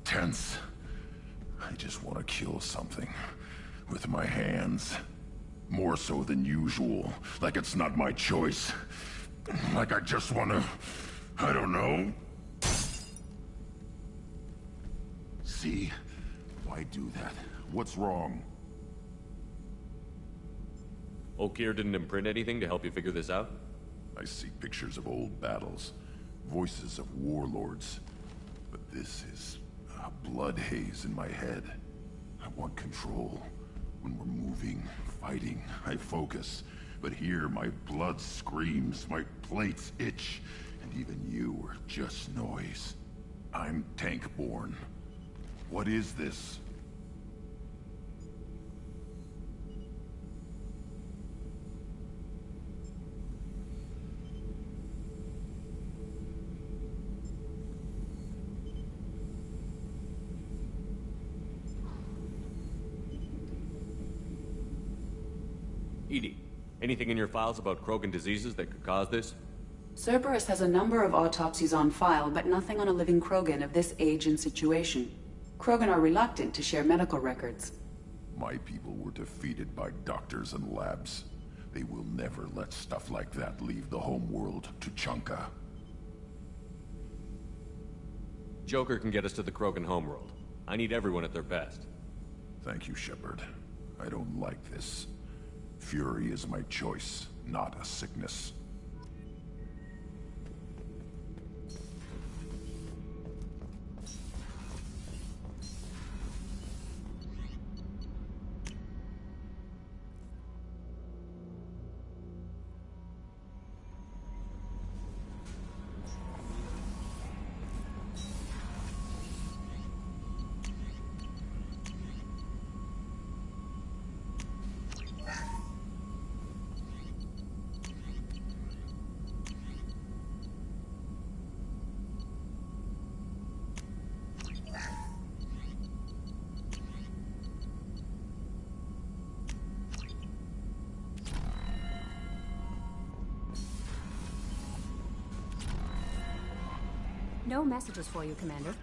Tense. I just want to kill something. With my hands. More so than usual. Like it's not my choice. Like I just want to... I don't know. See? Why do that? What's wrong? Okeer didn't imprint anything to help you figure this out? I see pictures of old battles. Voices of warlords. But this is a blood haze in my head. I want control. When we're moving, fighting, I focus. But here, my blood screams, my plates itch, and even you are just noise. I'm tank-born. What is this? EDI, anything in your files about Krogan diseases that could cause this? Cerberus has a number of autopsies on file, but nothing on a living Krogan of this age and situation. Krogan are reluctant to share medical records. My people were defeated by doctors and labs. They will never let stuff like that leave the homeworld to Chunka. Joker can get us to the Krogan homeworld. I need everyone at their best. Thank you, Shepard. I don't like this. Fury is my choice, not a sickness. No messages for you, Commander.